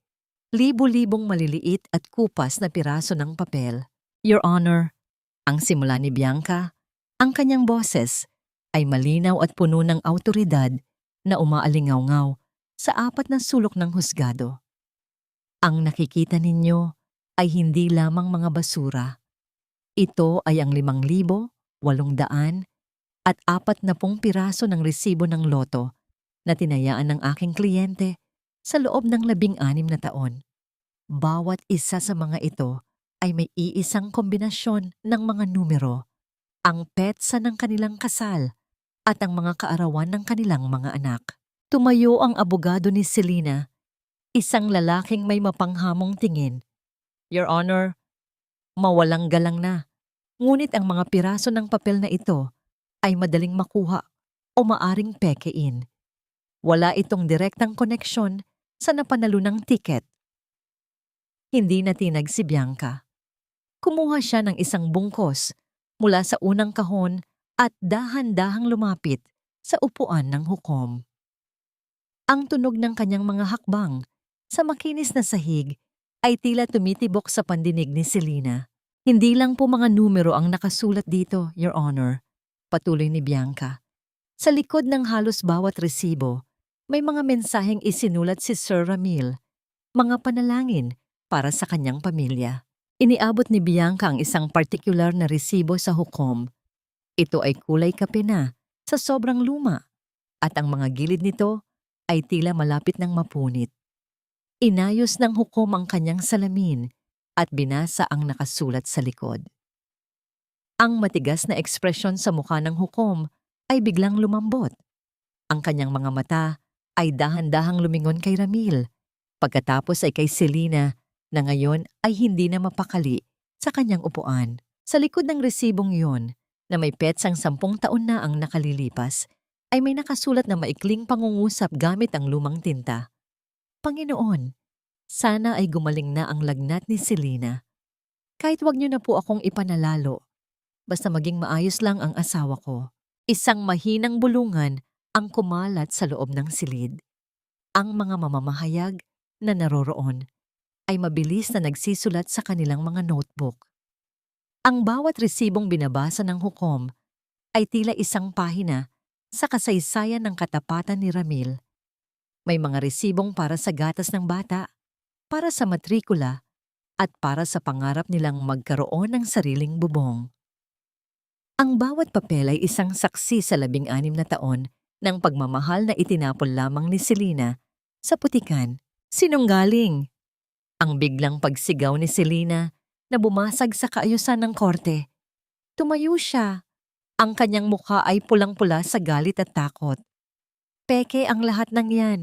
libo-libong maliliit at kupas na piraso ng papel. Your Honor, ang simula ni Bianca, ang kanyang boses ay malinaw at puno ng awtoridad na umaalingaw-ngaw sa 4 na sulok ng husgado. Ang nakikita ninyo ay hindi lamang mga basura. Ito ay ang 5,800 at 40 piraso ng resibo ng loto na tinayaan ng aking kliyente sa loob ng 16 na taon. Bawat isa sa mga ito ay may iisang kombinasyon ng mga numero, ang petsa ng kanilang kasal at ang mga kaarawan ng kanilang mga anak. Tumayo ang abogado ni Selena, isang lalaking may mapanghamong tingin. Your Honor, mawalang galang na. Ngunit ang mga piraso ng papel na ito ay madaling makuha o maaring pekein. Wala itong direktang koneksyon sa napanalunang tiket. Hindi natinag si Bianca. Kumuha siya ng isang bungkos mula sa unang kahon at dahan-dahang lumapit sa upuan ng hukom. Ang tunog ng kanyang mga hakbang sa makinis na sahig ay tila tumitibok sa pandinig ni Selena. Hindi lang po mga numero ang nakasulat dito, Your Honor, patuloy ni Bianca. Sa likod ng halos bawat resibo, may mga mensaheng isinulat si Sir Ramil, mga panalangin para sa kanyang pamilya. Iniabot ni Bianca ang isang partikular na resibo sa hukom. Ito ay kulay kape na sa sobrang luma at ang mga gilid nito ay tila malapit ng mapunit. Inayos ng hukom ang kanyang salamin at binasa ang nakasulat sa likod. Ang matigas na ekspresyon sa mukha ng hukom ay biglang lumambot. Ang kanyang mga mata ay dahan-dahang lumingon kay Ramil, pagkatapos ay kay Selena na ngayon ay hindi na mapakali sa kanyang upuan. Sa likod ng resibong yun, na may petsang 10 taon na ang nakalilipas, ay may nakasulat na maikling pangungusap gamit ang lumang tinta. Panginoon, sana ay gumaling na ang lagnat ni Selena. Kahit wag niyo na po akong ipanalalo, basta maging maayos lang ang asawa ko. Isang mahinang bulungan ang kumalat sa loob ng silid. Ang mga mamamahayag na naroroon ay mabilis na nagsisulat sa kanilang mga notebook. Ang bawat resibong binabasa ng hukom ay tila isang pahina sa kasaysayan ng katapatan ni Ramil. May mga resibong para sa gatas ng bata, para sa matrikula, at para sa pangarap nilang magkaroon ng sariling bubong. Ang bawat papel ay isang saksi sa 16 na taon ng pagmamahal na itinapon lamang ni Selena sa putikan. Sinunggaling! Ang biglang pagsigaw ni Selena na bumasag sa kaayusan ng korte. Tumayo siya. Ang kanyang mukha ay pulang-pula sa galit at takot. Peke ang lahat ng yan.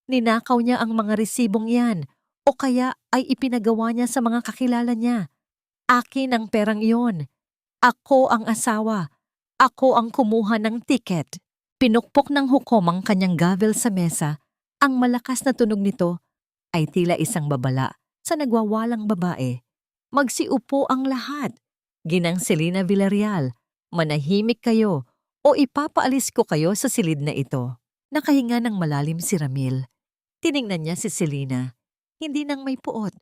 Ninakaw niya ang mga resibong yan o kaya ay ipinagawa niya sa mga kakilala niya. Akin ang perang iyon. Ako ang asawa. Ako ang kumuha ng tiket. Pinukpok ng hukom ang kanyang gavel sa mesa. Ang malakas na tunog nito ay tila isang babala sa nagwawalang babae. Magsiupo ang lahat. Ginang Selena Villarreal, manahimik kayo o ipapaalis ko kayo sa silid na ito. Nakahinga ng malalim si Ramil. Tiningnan niya si Selena, hindi nang may puot,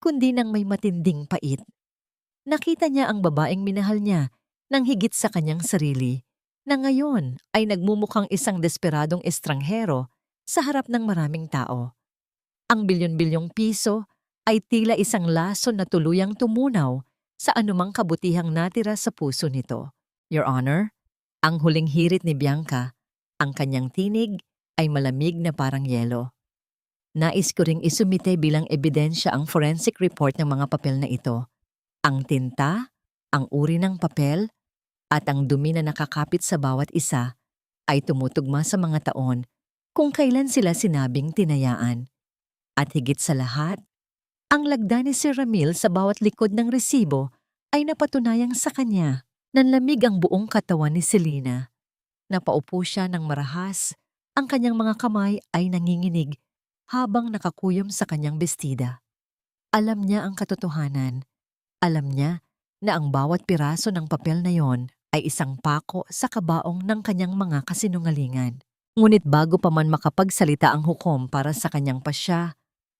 kundi nang may matinding pait. Nakita niya ang babaeng minahal niya nang higit sa kanyang sarili, na ngayon ay nagmumukhang isang desperadong estranghero sa harap ng maraming tao. Ang bilyon-bilyong piso ay tila isang lason na tuluyang tumunaw sa anumang kabutihang natira sa puso nito. Your Honor, ang huling hirit ni Bianca, ang kanyang tinig ay malamig na parang yelo. Nais ko ring isumite bilang ebidensya ang forensic report ng mga papel na ito. Ang tinta, ang uri ng papel, at ang dumi na nakakapit sa bawat isa ay tumutugma sa mga taon kung kailan sila sinabing tinayaan. At higit sa lahat, ang lagda ni Sir Ramil sa bawat likod ng resibo ay napatunayang sa kanya. Nanlamig ang buong katawan ni Selena. Napaupo siya ng marahas, ang kanyang mga kamay ay nanginginig habang nakakuyom sa kanyang bestida. Alam niya ang katotohanan. Alam niya na ang bawat piraso ng papel na yon ay isang pako sa kabaong ng kanyang mga kasinungalingan. Ngunit bago pa man makapagsalita ang hukom para sa kanyang pasya,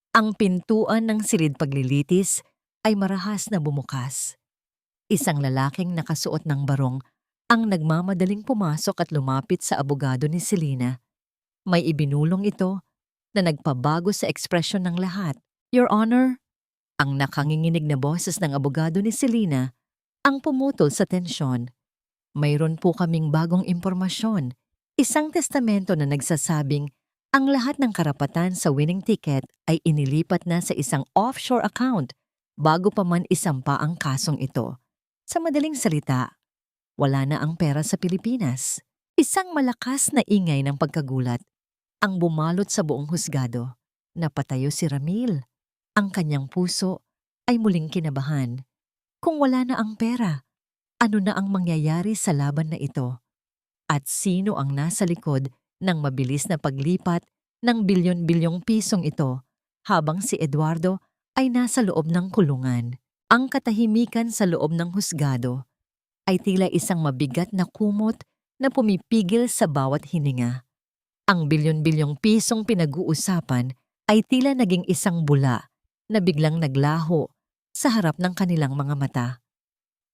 ang pintuan ng silid paglilitis ay marahas na bumukas. Isang lalaking nakasuot ng barong ang nagmamadaling pumasok at lumapit sa abogado ni Selena. May ibinulong ito na nagpabago sa ekspresyon ng lahat. Your Honor, ang nakanginginig na boses ng abogado ni Selena ang pumutol sa tensyon. Mayroon po kaming bagong impormasyon. Isang testamento na nagsasabing ang lahat ng karapatan sa winning ticket ay inilipat na sa isang offshore account bago pa man isampa ang kasong ito. Sa madaling salita, wala na ang pera sa Pilipinas. Isang malakas na ingay ng pagkagulat ang bumalot sa buong husgado. Napatayo si Ramil. Ang kanyang puso ay muling kinabahan. Kung wala na ang pera, ano na ang mangyayari sa laban na ito? At sino ang nasa likod ng mabilis na paglipat ng bilyon-bilyong pisong ito habang si Eduardo ay nasa loob ng kulungan? Ang katahimikan sa loob ng husgado ay tila isang mabigat na kumot na pumipigil sa bawat hininga. Ang bilyon-bilyong pisong pinag-uusapan ay tila naging isang bula na biglang naglaho sa harap ng kanilang mga mata.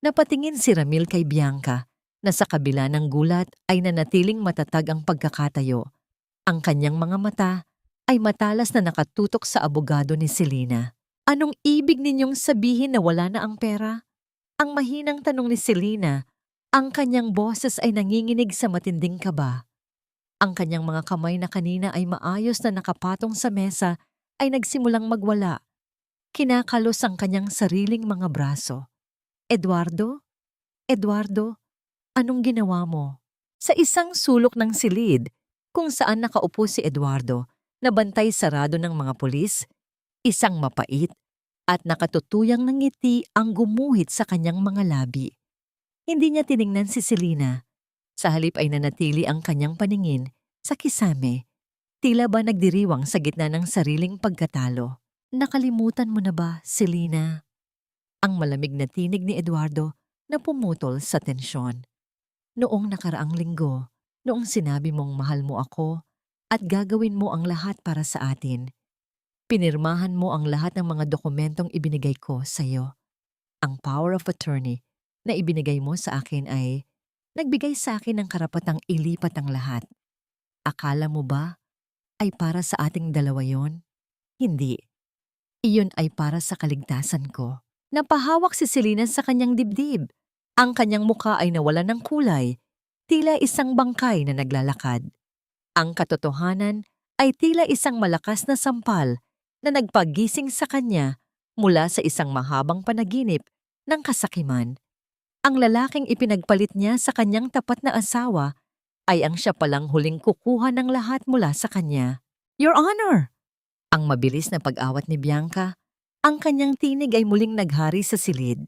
Napatingin si Ramil kay Bianca na sa kabila ng gulat ay nanatiling matatag ang pagkakatayo. Ang kanyang mga mata ay matalas na nakatutok sa abogado ni Selena. Anong ibig ninyong sabihin na wala na ang pera? Ang mahinang tanong ni Selena, ang kanyang boses ay nanginginig sa matinding kaba. Ang kanyang mga kamay na kanina ay maayos na nakapatong sa mesa ay nagsimulang magwala. Kinakalos ang kanyang sariling mga braso. Eduardo? Eduardo, anong ginawa mo? Sa isang sulok ng silid, kung saan nakaupo si Eduardo, na bantay sarado ng mga pulis, isang mapait at nakatutuyang ng ngiti ang gumuhit sa kanyang mga labi. Hindi niya tiningnan si Selena. Sa halip ay nanatili ang kanyang paningin sa kisame, tila ba nagdiriwang sa gitna ng sariling pagkatalo. Nakalimutan mo na ba, Selena? Ang malamig na tinig ni Eduardo na pumutol sa tensyon. Noong nakaraang linggo, noong sinabi mong mahal mo ako at gagawin mo ang lahat para sa atin, pinirmahan mo ang lahat ng mga dokumentong ibinigay ko sa iyo. Ang power of attorney na ibinigay mo sa akin ay nagbigay sa akin ng karapatang ilipat ang lahat. Akala mo ba ay para sa ating dalawa yon? Hindi. Iyon ay para sa kaligtasan ko. Napahawak si Selena sa kanyang dibdib. Ang kanyang mukha ay nawalan ng kulay, tila isang bangkay na naglalakad. Ang katotohanan ay tila isang malakas na sampal na nagpagising sa kanya mula sa isang mahabang panaginip ng kasakiman. Ang lalaking ipinagpalit niya sa kanyang tapat na asawa ay ang siya palang huling kukuha ng lahat mula sa kanya. Your Honor! Ang mabilis na pag-awat ni Bianca, ang kanyang tinig ay muling naghari sa silid.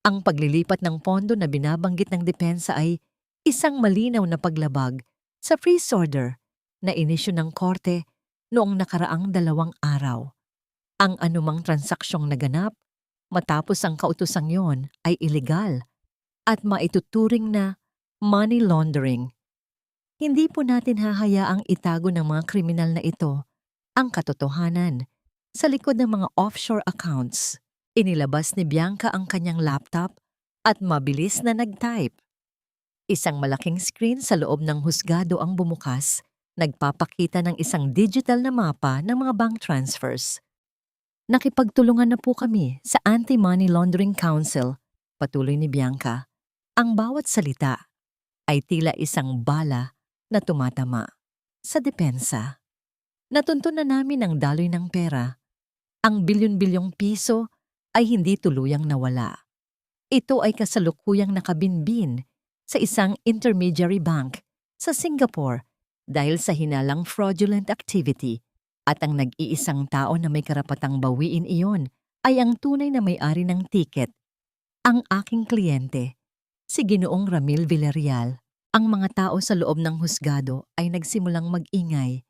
Ang paglilipat ng pondo na binabanggit ng depensa ay isang malinaw na paglabag sa freeze order na inisyu ng korte noong nakaraang 2 araw. Ang anumang transaksyong naganap matapos ang kautosang yon ay ilegal at maituturing na money laundering. Hindi po natin hahayaang itago ng mga kriminal na ito ang katotohanan sa likod ng mga offshore accounts. Inilabas ni Bianca ang kanyang laptop at mabilis na nag-type. Isang malaking screen sa loob ng husgado ang bumukas, nagpapakita ng isang digital na mapa ng mga bank transfers. Nakipagtulungan na po kami sa Anti-Money Laundering Council, patuloy ni Bianca. Ang bawat salita ay tila isang bala na tumatama sa depensa. Natuntunan namin ang daloy ng pera. Ang bilyon-bilyong piso ay hindi tuluyang nawala. Ito ay kasalukuyang nakabinbin sa isang intermediary bank sa Singapore dahil sa hinalang fraudulent activity at ang nag-iisang tao na may karapatang bawiin iyon ay ang tunay na may-ari ng ticket. Ang aking kliyente, si Ginoong Ramil Villarreal. Ang mga tao sa loob ng husgado ay nagsimulang mag-ingay.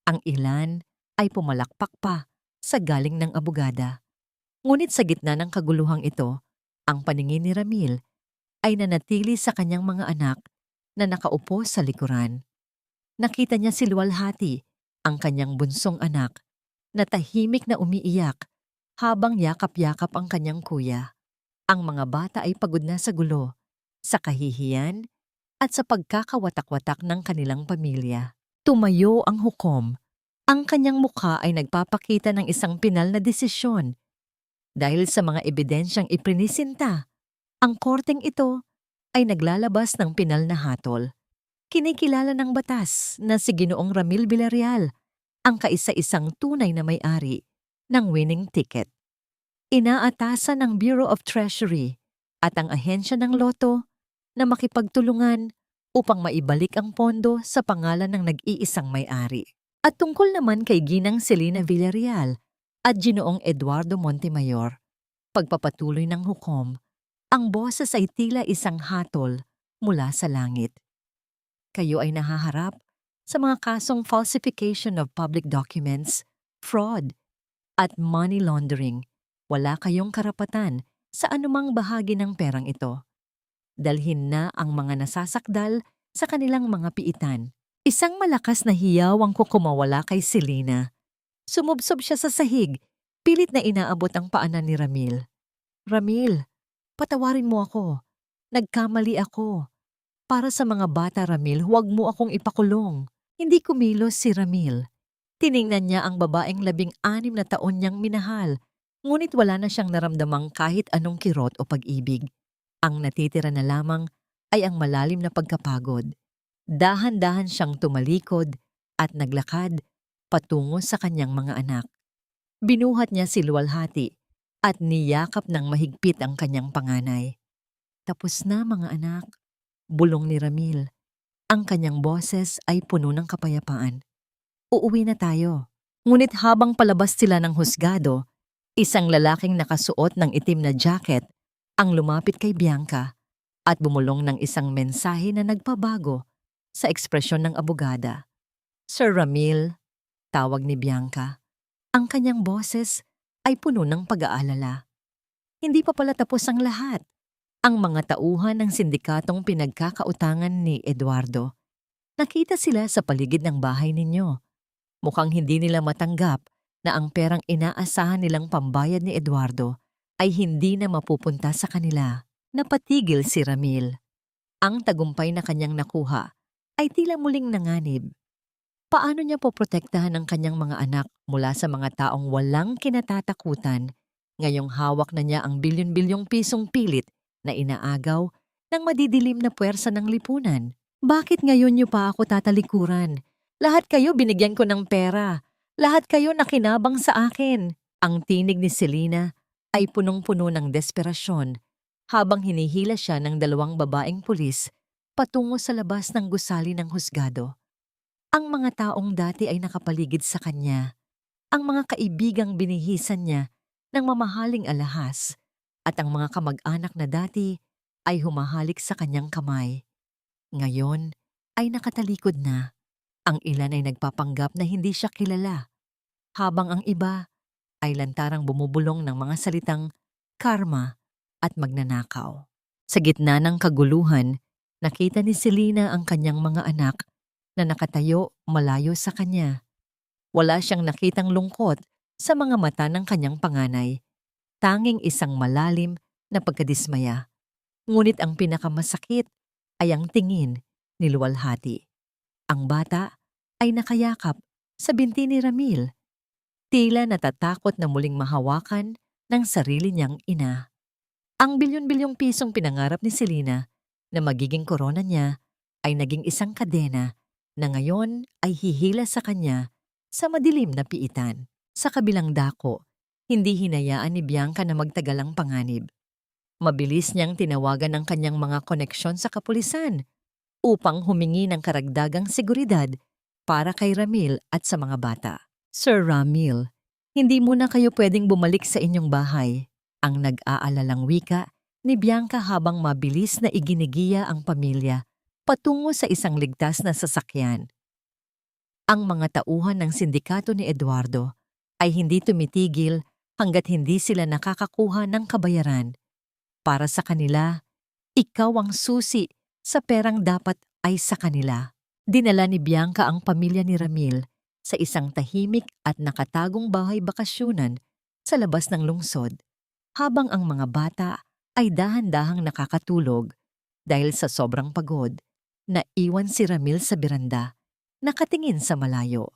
Ang ilan ay pumalakpak pa sa galing ng abogada. Ngunit sa gitna ng kaguluhang ito, ang paningin ni Ramil ay nanatili sa kanyang mga anak na nakaupo sa likuran. Nakita niya si Luwalhati, ang kanyang bunsong anak, na tahimik na umiiyak habang yakap-yakap ang kanyang kuya. Ang mga bata ay pagod na sa gulo, sa kahihiyan, at sa pagkakawatak-watak ng kanilang pamilya. Tumayo ang hukom. Ang kanyang mukha ay nagpapakita ng isang pinal na desisyon. Dahil sa mga ebidensyang iprinisinta, ang korteng ito ay naglalabas ng pinal na hatol. Kinikilala ng batas na si Ginoong Ramil Villarreal ang kaisa-isang tunay na may-ari ng winning ticket. Inaatasan ng Bureau of Treasury at ang ahensya ng loto na makipagtulungan upang maibalik ang pondo sa pangalan ng nag-iisang may-ari. At tungkol naman kay Ginang Selena Villarreal at Ginoong Eduardo Montemayor, pagpapatuloy ng hukom, ang boses ay tila isang hatol mula sa langit. Kayo ay nahaharap sa mga kasong falsification of public documents, fraud, at money laundering Wala kayong karapatan sa anumang bahagi ng perang ito. Dalhin na ang mga nasasakdal sa kanilang mga piitan. Isang malakas na hiyaw ang kukumawala kay Selena. Sumubsob siya sa sahig, pilit na inaabot ang paanan ni Ramil. Ramil, patawarin mo ako. Nagkamali ako. Para sa mga bata, Ramil, huwag mo akong ipakulong. Hindi kumilos si Ramil. Tiningnan niya ang babaeng 16 na taon niyang minahal, ngunit wala na siyang naramdamang kahit anong kirot o pag-ibig. Ang natitira na lamang ay ang malalim na pagkapagod. Dahan-dahan siyang tumalikod at naglakad patungo sa kanyang mga anak. Binuhat niya si Luwalhati at niyakap ng mahigpit ang kanyang panganay. Tapos na mga anak, bulong ni Ramil. Ang kanyang boses ay puno ng kapayapaan. Uuwi na tayo. Ngunit habang palabas sila ng husgado, isang lalaking nakasuot ng itim na jacket ang lumapit kay Bianca at bumulong ng isang mensahe na nagpabago sa ekspresyon ng abogada. Sir Ramil, tawag ni Bianca. Ang kanyang boses ay puno ng pag-aalala. Hindi pa pala tapos ang lahat. Ang mga tauhan ng sindikatong pinagkakautangan ni Eduardo. Nakita sila sa paligid ng bahay ninyo. Mukhang hindi nila matanggap na ang perang inaasahan nilang pambayad ni Eduardo ay hindi na mapupunta sa kanila. Napatigil si Ramil. Ang tagumpay na kanyang nakuha ay tila muling nanganib. Paano niya poprotektahan ang kanyang mga anak mula sa mga taong walang kinatatakutan ngayong hawak na niya ang bilyon-bilyong pisong pilit na inaagaw ng madidilim na puwersa ng lipunan? Bakit ngayon niyo pa ako tatalikuran? Lahat kayo binigyan ko ng pera. Lahat kayo nakinabang sa akin. Ang tinig ni Selena ay punong-puno ng desperasyon habang hinihila siya ng 2 babaeng pulis patungo sa labas ng gusali ng husgado. Ang mga taong dati ay nakapaligid sa kanya. Ang mga kaibigang binihisan niya ng mamahaling alahas at ang mga kamag-anak na dati ay humahalik sa kanyang kamay. Ngayon ay nakatalikod na. Ang ilan ay nagpapanggap na hindi siya kilala, habang ang iba ay lantarang bumubulong ng mga salitang karma at magnanakaw. Sa gitna ng kaguluhan, nakita ni Selena ang kanyang mga anak na nakatayo malayo sa kanya. Wala siyang nakitang lungkot sa mga mata ng kanyang panganay, tanging isang malalim na pagkadismaya. Ngunit ang pinakamasakit ay ang tingin ni Luwalhati. Ang bata ay nakayakap sa binti ni Ramil, tila natatakot na muling mahawakan ng sarili niyang ina. Ang bilyon-bilyong pisong pinangarap ni Selena na magiging korona niya ay naging isang kadena na ngayon ay hihila sa kanya sa madilim na piitan. Sa kabilang dako, hindi hinayaan ni Bianca na magtagal ang panganib. Mabilis niyang tinawagan ang kanyang mga koneksyon sa kapulisan upang humingi ng karagdagang seguridad para kay Ramil at sa mga bata. Sir Ramil, hindi muna kayo pwedeng bumalik sa inyong bahay. Ang nag-aalalang wika ni Bianca habang mabilis na iginigiya ang pamilya patungo sa isang ligtas na sasakyan. Ang mga tauhan ng sindikato ni Eduardo ay hindi tumitigil hanggat hindi sila nakakakuha ng kabayaran. Para sa kanila, ikaw ang susi sa perang dapat ay sa kanila. Dinala ni Bianca ang pamilya ni Ramil sa isang tahimik at nakatagong bahay bakasyunan sa labas ng lungsod, habang ang mga bata ay dahan-dahang nakakatulog dahil sa sobrang pagod. Naiwan si Ramil sa beranda, nakatingin sa malayo.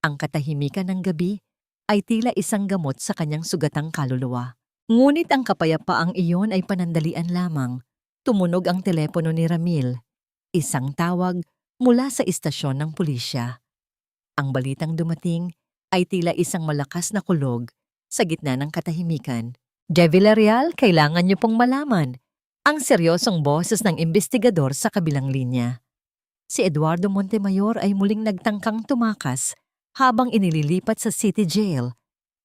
Ang katahimikan ng gabi ay tila isang gamot sa kanyang sugatang kaluluwa. Ngunit ang kapayapaang iyon ay panandalian lamang. Tumunog ang telepono ni Ramil, isang tawag mula sa istasyon ng pulisya. Ang balitang dumating ay tila isang malakas na kulog sa gitna ng katahimikan. De Villarreal, kailangan niyo pong malaman ang seryosong boses ng investigador sa kabilang linya. Si Eduardo Montemayor ay muling nagtangkang tumakas habang inililipat sa City Jail.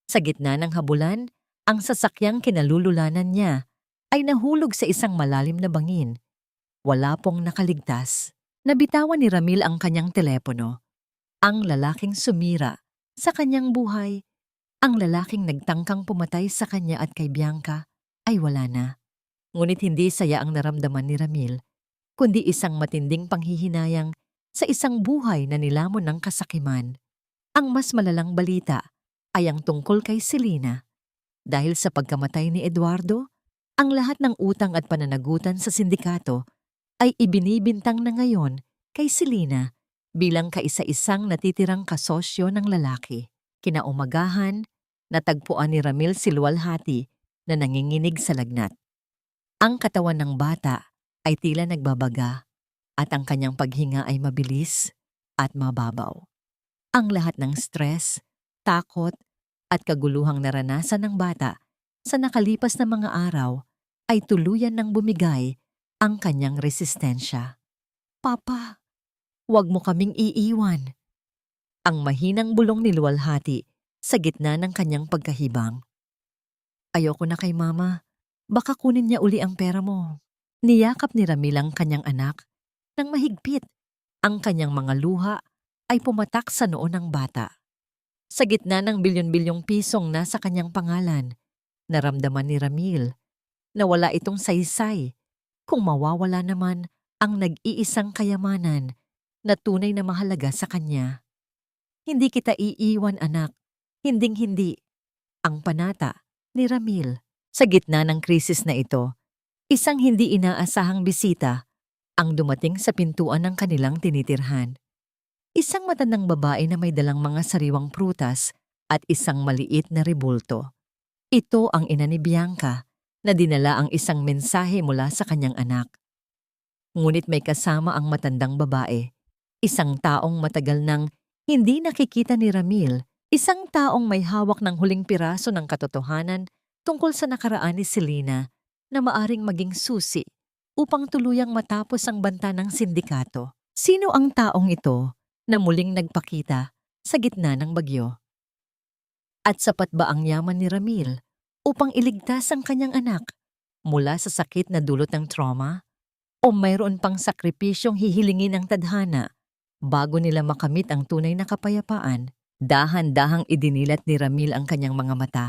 Sa gitna ng habulan, ang sasakyang kinalululanan niya ay nahulog sa isang malalim na bangin. Wala pong nakaligtas. Nabitawan ni Ramil ang kanyang telepono. Ang lalaking sumira sa kanyang buhay Ang lalaking nagtangkang pumatay sa kanya at kay Bianca ay wala na. Ngunit hindi saya ang naramdaman ni Ramil, kundi isang matinding panghihinayang sa isang buhay na nilamon ng kasakiman. Ang mas malalang balita ay ang tungkol kay Selena. Dahil sa pagkamatay ni Eduardo, ang lahat ng utang at pananagutan sa sindikato ay ibinibintang na ngayon kay Selena bilang kaisa-isang natitirang kasosyo ng lalaki. Kinaumagahan, natagpuan ni Ramil si Luwalhati na nanginginig sa lagnat. Ang katawan ng bata ay tila nagbabaga at ang kanyang paghinga ay mabilis at mababaw. Ang lahat ng stress, takot at kaguluhang naranasan ng bata sa nakalipas na mga araw ay tuluyan ng bumigay ang kanyang resistensya. Papa, huwag mo kaming iiwan. Ang mahinang bulong ni Luwalhati sa gitna ng kanyang pagkahibang. Ayoko na kay Mama. Baka kunin niya uli ang pera mo. Niyakap ni Ramil ang kanyang anak nang mahigpit. Ang kanyang mga luha ay pumatak sa noo ng bata. Sa gitna ng bilyon-bilyong pisong nasa kanyang pangalan, naramdaman ni Ramil na wala itong saysay kung mawawala naman ang nag-iisang kayamanan na tunay na mahalaga sa kanya. Hindi kita iiwan, anak. Hinding-hindi. Ang panata ni Ramil. Sa gitna ng krisis na ito, isang hindi inaasahang bisita ang dumating sa pintuan ng kanilang tinitirhan. Isang matandang babae na may dalang mga sariwang prutas at isang maliit na rebulto. Ito ang ina ni Bianca na dinala ang isang mensahe mula sa kanyang anak. Ngunit may kasama ang matandang babae, isang taong matagal nang hindi nakikita ni Ramil, isang taong may hawak ng huling piraso ng katotohanan tungkol sa nakaraan ni Selena na maaring maging susi upang tuluyang matapos ang banta ng sindikato. Sino ang taong ito na muling nagpakita sa gitna ng bagyo? At sapat ba ang yaman ni Ramil upang iligtas ang kanyang anak mula sa sakit na dulot ng trauma? O mayroon pang sakripisyong hihilingin ng tadhana bago nila makamit ang tunay na kapayapaan? Dahan-dahang idinilat ni Ramil ang kanyang mga mata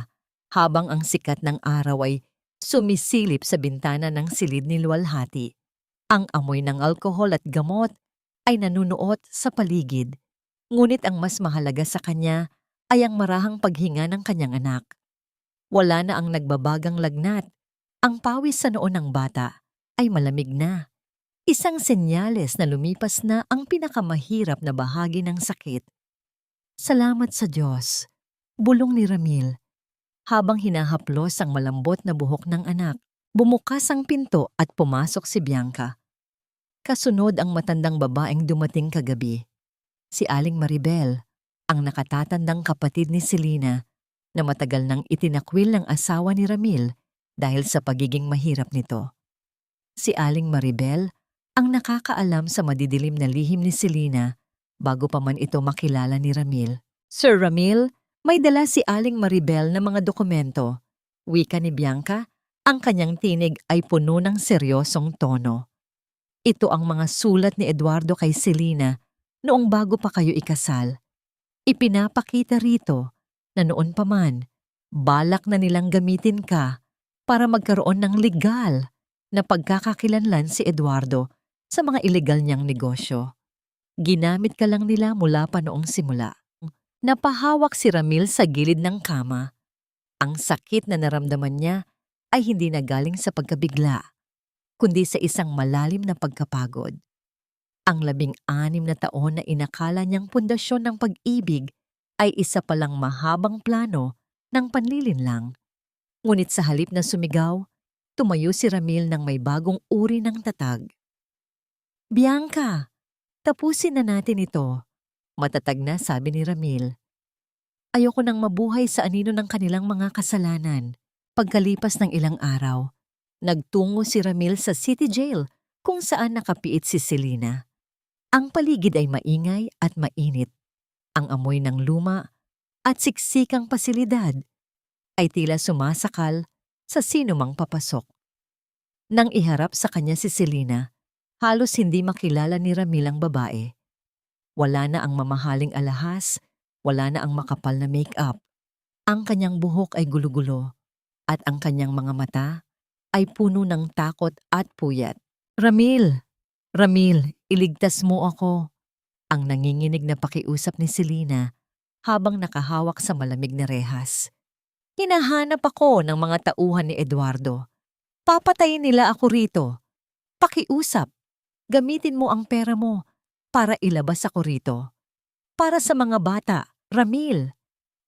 habang ang sikat ng araw ay sumisilip sa bintana ng silid ni Luwalhati. Ang amoy ng alkohol at gamot ay nanunuot sa paligid, ngunit ang mas mahalaga sa kanya ay ang marahang paghinga ng kanyang anak. Wala na ang nagbabagang lagnat. Ang pawis sa noo ng bata ay malamig na. Isang senyales na lumipas na ang pinakamahirap na bahagi ng sakit. Salamat sa Diyos, bulong ni Ramil. Habang hinahaplos ang malambot na buhok ng anak, bumukas ang pinto at pumasok si Bianca. Kasunod ang matandang babaeng dumating kagabi. Si Aling Maribel, ang nakatatandang kapatid ni Selena na matagal nang itinakwil ng asawa ni Ramil dahil sa pagiging mahirap nito. Si Aling Maribel ang nakakaalam sa madidilim na lihim ni Selena bago pa man ito makilala ni Ramil. Sir Ramil, may dala si Aling Maribel na mga dokumento. Wika ni Bianca, ang kanyang tinig ay puno ng seryosong tono. Ito ang mga sulat ni Eduardo kay Selena noong bago pa kayo ikasal. Ipinapakita rito na noon pa man, balak na nilang gamitin ka para magkaroon ng legal na pagkakakilanlan si Eduardo sa mga ilegal niyang negosyo. Ginamit ka lang nila mula pa noong simula. Napahawak si Ramil sa gilid ng kama. Ang sakit na naramdaman niya ay hindi na galing sa pagkabigla, kundi sa isang malalim na pagkapagod. Ang 16 na taon na inakala niyang pundasyon ng pag-ibig ay isa palang mahabang plano ng panlilinlang. Ngunit sa halip na sumigaw, tumayo si Ramil ng may bagong uri ng tatag. Bianca, tapusin na natin ito. Matatag na sabi ni Ramil. Ayoko nang mabuhay sa anino ng kanilang mga kasalanan. Pagkalipas ng ilang araw, nagtungo si Ramil sa city jail kung saan nakapiit si Selena. Ang paligid ay maingay at mainit. Ang amoy ng luma at siksikang pasilidad ay tila sumasakal sa sinumang papasok. Nang iharap sa kanya si Selena, halos hindi makilala ni Ramil ang babae. Wala na ang mamahaling alahas, wala na ang makapal na make-up. Ang kanyang buhok ay gulo-gulo at ang kanyang mga mata ay puno ng takot at puyat. Ramil! Ramil, iligtas mo ako! Ang nanginginig na pakiusap ni Selena habang nakahawak sa malamig na rehas. Hinahanap ako ng mga tauhan ni Eduardo. Papatayin nila ako rito. Pakiusap. Gamitin mo ang pera mo para ilabas ako rito. Para sa mga bata, Ramil.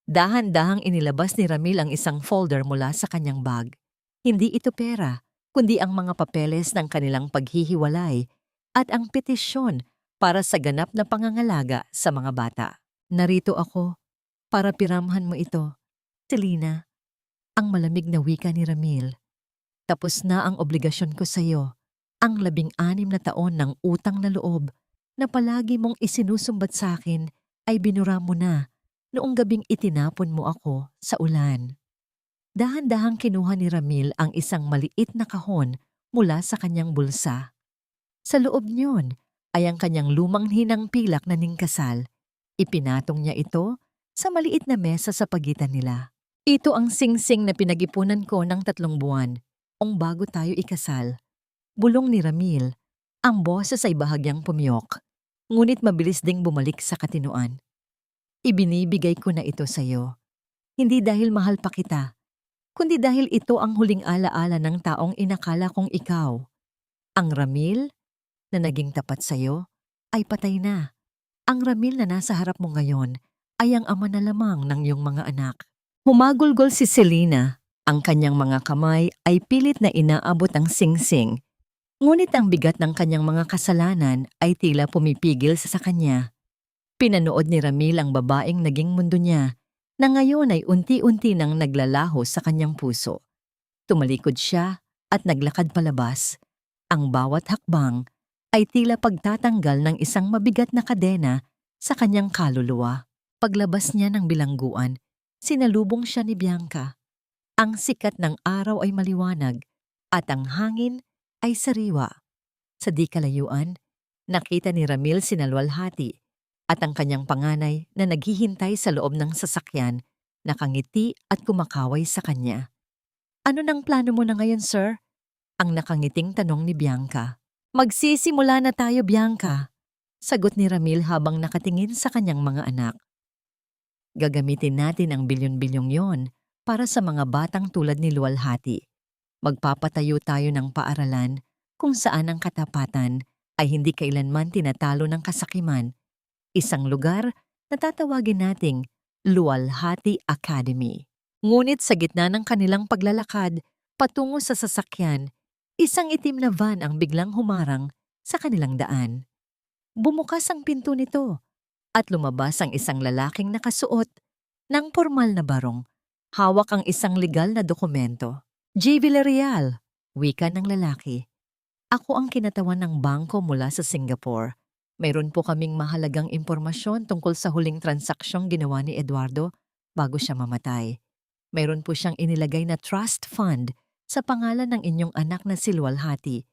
Dahan-dahang inilabas ni Ramil ang isang folder mula sa kanyang bag. Hindi ito pera, kundi ang mga papeles ng kanilang paghihiwalay at ang petisyon para sa ganap na pangangalaga sa mga bata. Narito ako para piramhan mo ito. Selena, ang malamig na wika ni Ramil. Tapos na ang obligasyon ko sa iyo, ang 16 na taon ng utang na loob na palagi mong isinusumbat sa akin ay binura mo na noong gabing itinapon mo ako sa ulan. Dahan-dahang kinuha ni Ramil ang isang maliit na kahon mula sa kanyang bulsa. Sa loob niyon ay ang kanyang lumang hinang pilak na ningkasal. Ipinatong niya ito sa maliit na mesa sa pagitan nila. Ito ang singsing na pinag-ipunan ko ng 3 buwan bago tayo ikasal. Bulong ni Ramil, ang boses ay bahagyang pumiyok, ngunit mabilis ding bumalik sa katinuan. Ibinibigay ko na ito sa iyo. Hindi dahil mahal pa kita, kundi dahil ito ang huling alaala ng taong inakala kong ikaw. Ang Ramil na naging tapat sa iyo ay patay na. Ang Ramil na nasa harap mo ngayon ay ang ama na lamang ng iyong mga anak. Humagulgol si Selena. Ang kanyang mga kamay ay pilit na inaabot ang singsing. Ngunit ang bigat ng kanyang mga kasalanan ay tila pumipigil sa kanya. Pinanood ni Ramil ang babaeng naging mundo niya na ngayon ay unti-unti nang naglalaho sa kanyang puso. Tumalikod siya at naglakad palabas. Ang bawat hakbang ay tila pagtatanggal ng isang mabigat na kadena sa kanyang kaluluwa. Paglabas niya ng bilangguan, sinalubong siya ni Bianca. Ang sikat ng araw ay maliwanag at ang hangin ay sariwa. Sa di kalayuan, nakita ni Ramil si Nalwalhati at ang kanyang panganay na naghihintay sa loob ng sasakyan, nakangiti at kumakaway sa kanya. Ano nang plano mo na ngayon, sir? Ang nakangiting tanong ni Bianca. Magsisimula na tayo, Bianca. Sagot ni Ramil habang nakatingin sa kanyang mga anak. Gagamitin natin ang bilyon-bilyong yon para sa mga batang tulad ni Luwalhati. Magpapatayo tayo ng paaralan kung saan ang katapatan ay hindi kailanman tinatalo ng kasakiman. Isang lugar na tatawagin nating Luwalhati Academy. Ngunit sa gitna ng kanilang paglalakad patungo sa sasakyan, isang itim na van ang biglang humarang sa kanilang daan. Bumukas ang pinto nito at lumabas ang isang lalaking nakasuot ng pormal na barong. Hawak ang isang legal na dokumento. J. Villarreal, wika ng lalaki. Ako ang kinatawan ng bangko mula sa Singapore. Mayroon po kaming mahalagang impormasyon tungkol sa huling transaksyong ginawa ni Eduardo bago siya mamatay. Mayroon po siyang inilagay na trust fund sa pangalan ng inyong anak na si Luwalhati.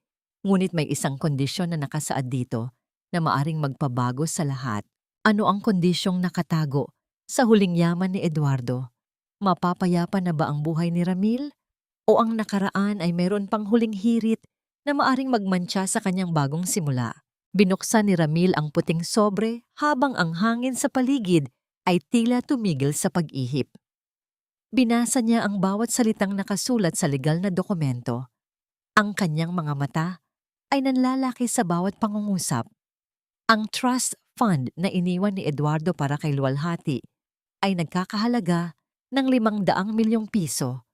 Ngunit may isang kondisyon na nakasaad dito na maaring magpabago sa lahat. Ano ang kondisyong nakatago sa huling yaman ni Eduardo? Mapapayapa na ba ang buhay ni Ramil? O ang nakaraan ay mayroon pang huling hirit na maaring magmantsa sa kanyang bagong simula? Binuksan ni Ramil ang puting sobre habang ang hangin sa paligid ay tila tumigil sa pag-ihip. Binasa niya ang bawat salitang nakasulat sa legal na dokumento. Ang kanyang mga mata ay nanlalaki sa bawat pangungusap. Ang trust fund na iniwan ni Eduardo para kay Luwalhati ay nagkakahalaga ng 500 milyong piso.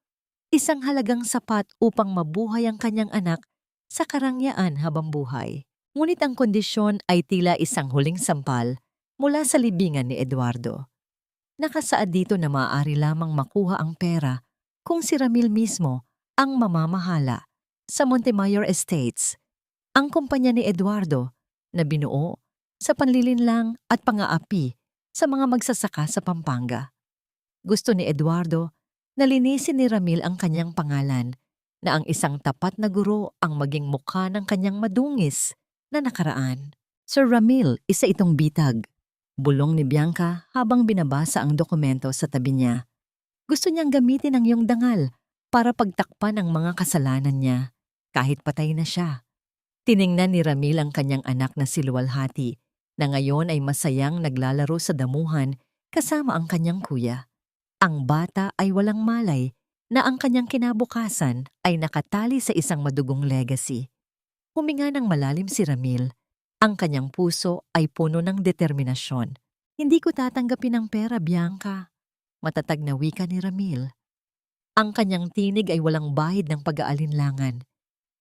Isang halagang sapat upang mabuhay ang kanyang anak sa karangyaan habang buhay. Ngunit ang kondisyon ay tila isang huling sampal mula sa libingan ni Eduardo. Nakasaad dito na maaari lamang makuha ang pera kung si Ramil mismo ang mamamahala sa Montemayor Estates, ang kumpanya ni Eduardo na binuo sa panlilinlang at pang-aapi sa mga magsasaka sa Pampanga. Gusto ni Eduardo na linisin ni Ramil ang kanyang pangalan na ang isang tapat na guro ang maging mukha ng kanyang madungis na nakaraan. Sir Ramil, isa itong bitag. Bulong ni Bianca habang binabasa ang dokumento sa tabi niya. Gusto niyang gamitin ang iyong dangal para pagtakpan ang mga kasalanan niya, kahit patay na siya. Tiningnan ni Ramil ang kanyang anak na si Luwalhati, na ngayon ay masayang naglalaro sa damuhan kasama ang kanyang kuya. Ang bata ay walang malay na ang kanyang kinabukasan ay nakatali sa isang madugong legacy. Huminga ng malalim si Ramil. Ang kanyang puso ay puno ng determinasyon. Hindi ko tatanggapin ang pera, Bianca. Matatag na wika ni Ramil. Ang kanyang tinig ay walang bahid ng pag-aalinlangan.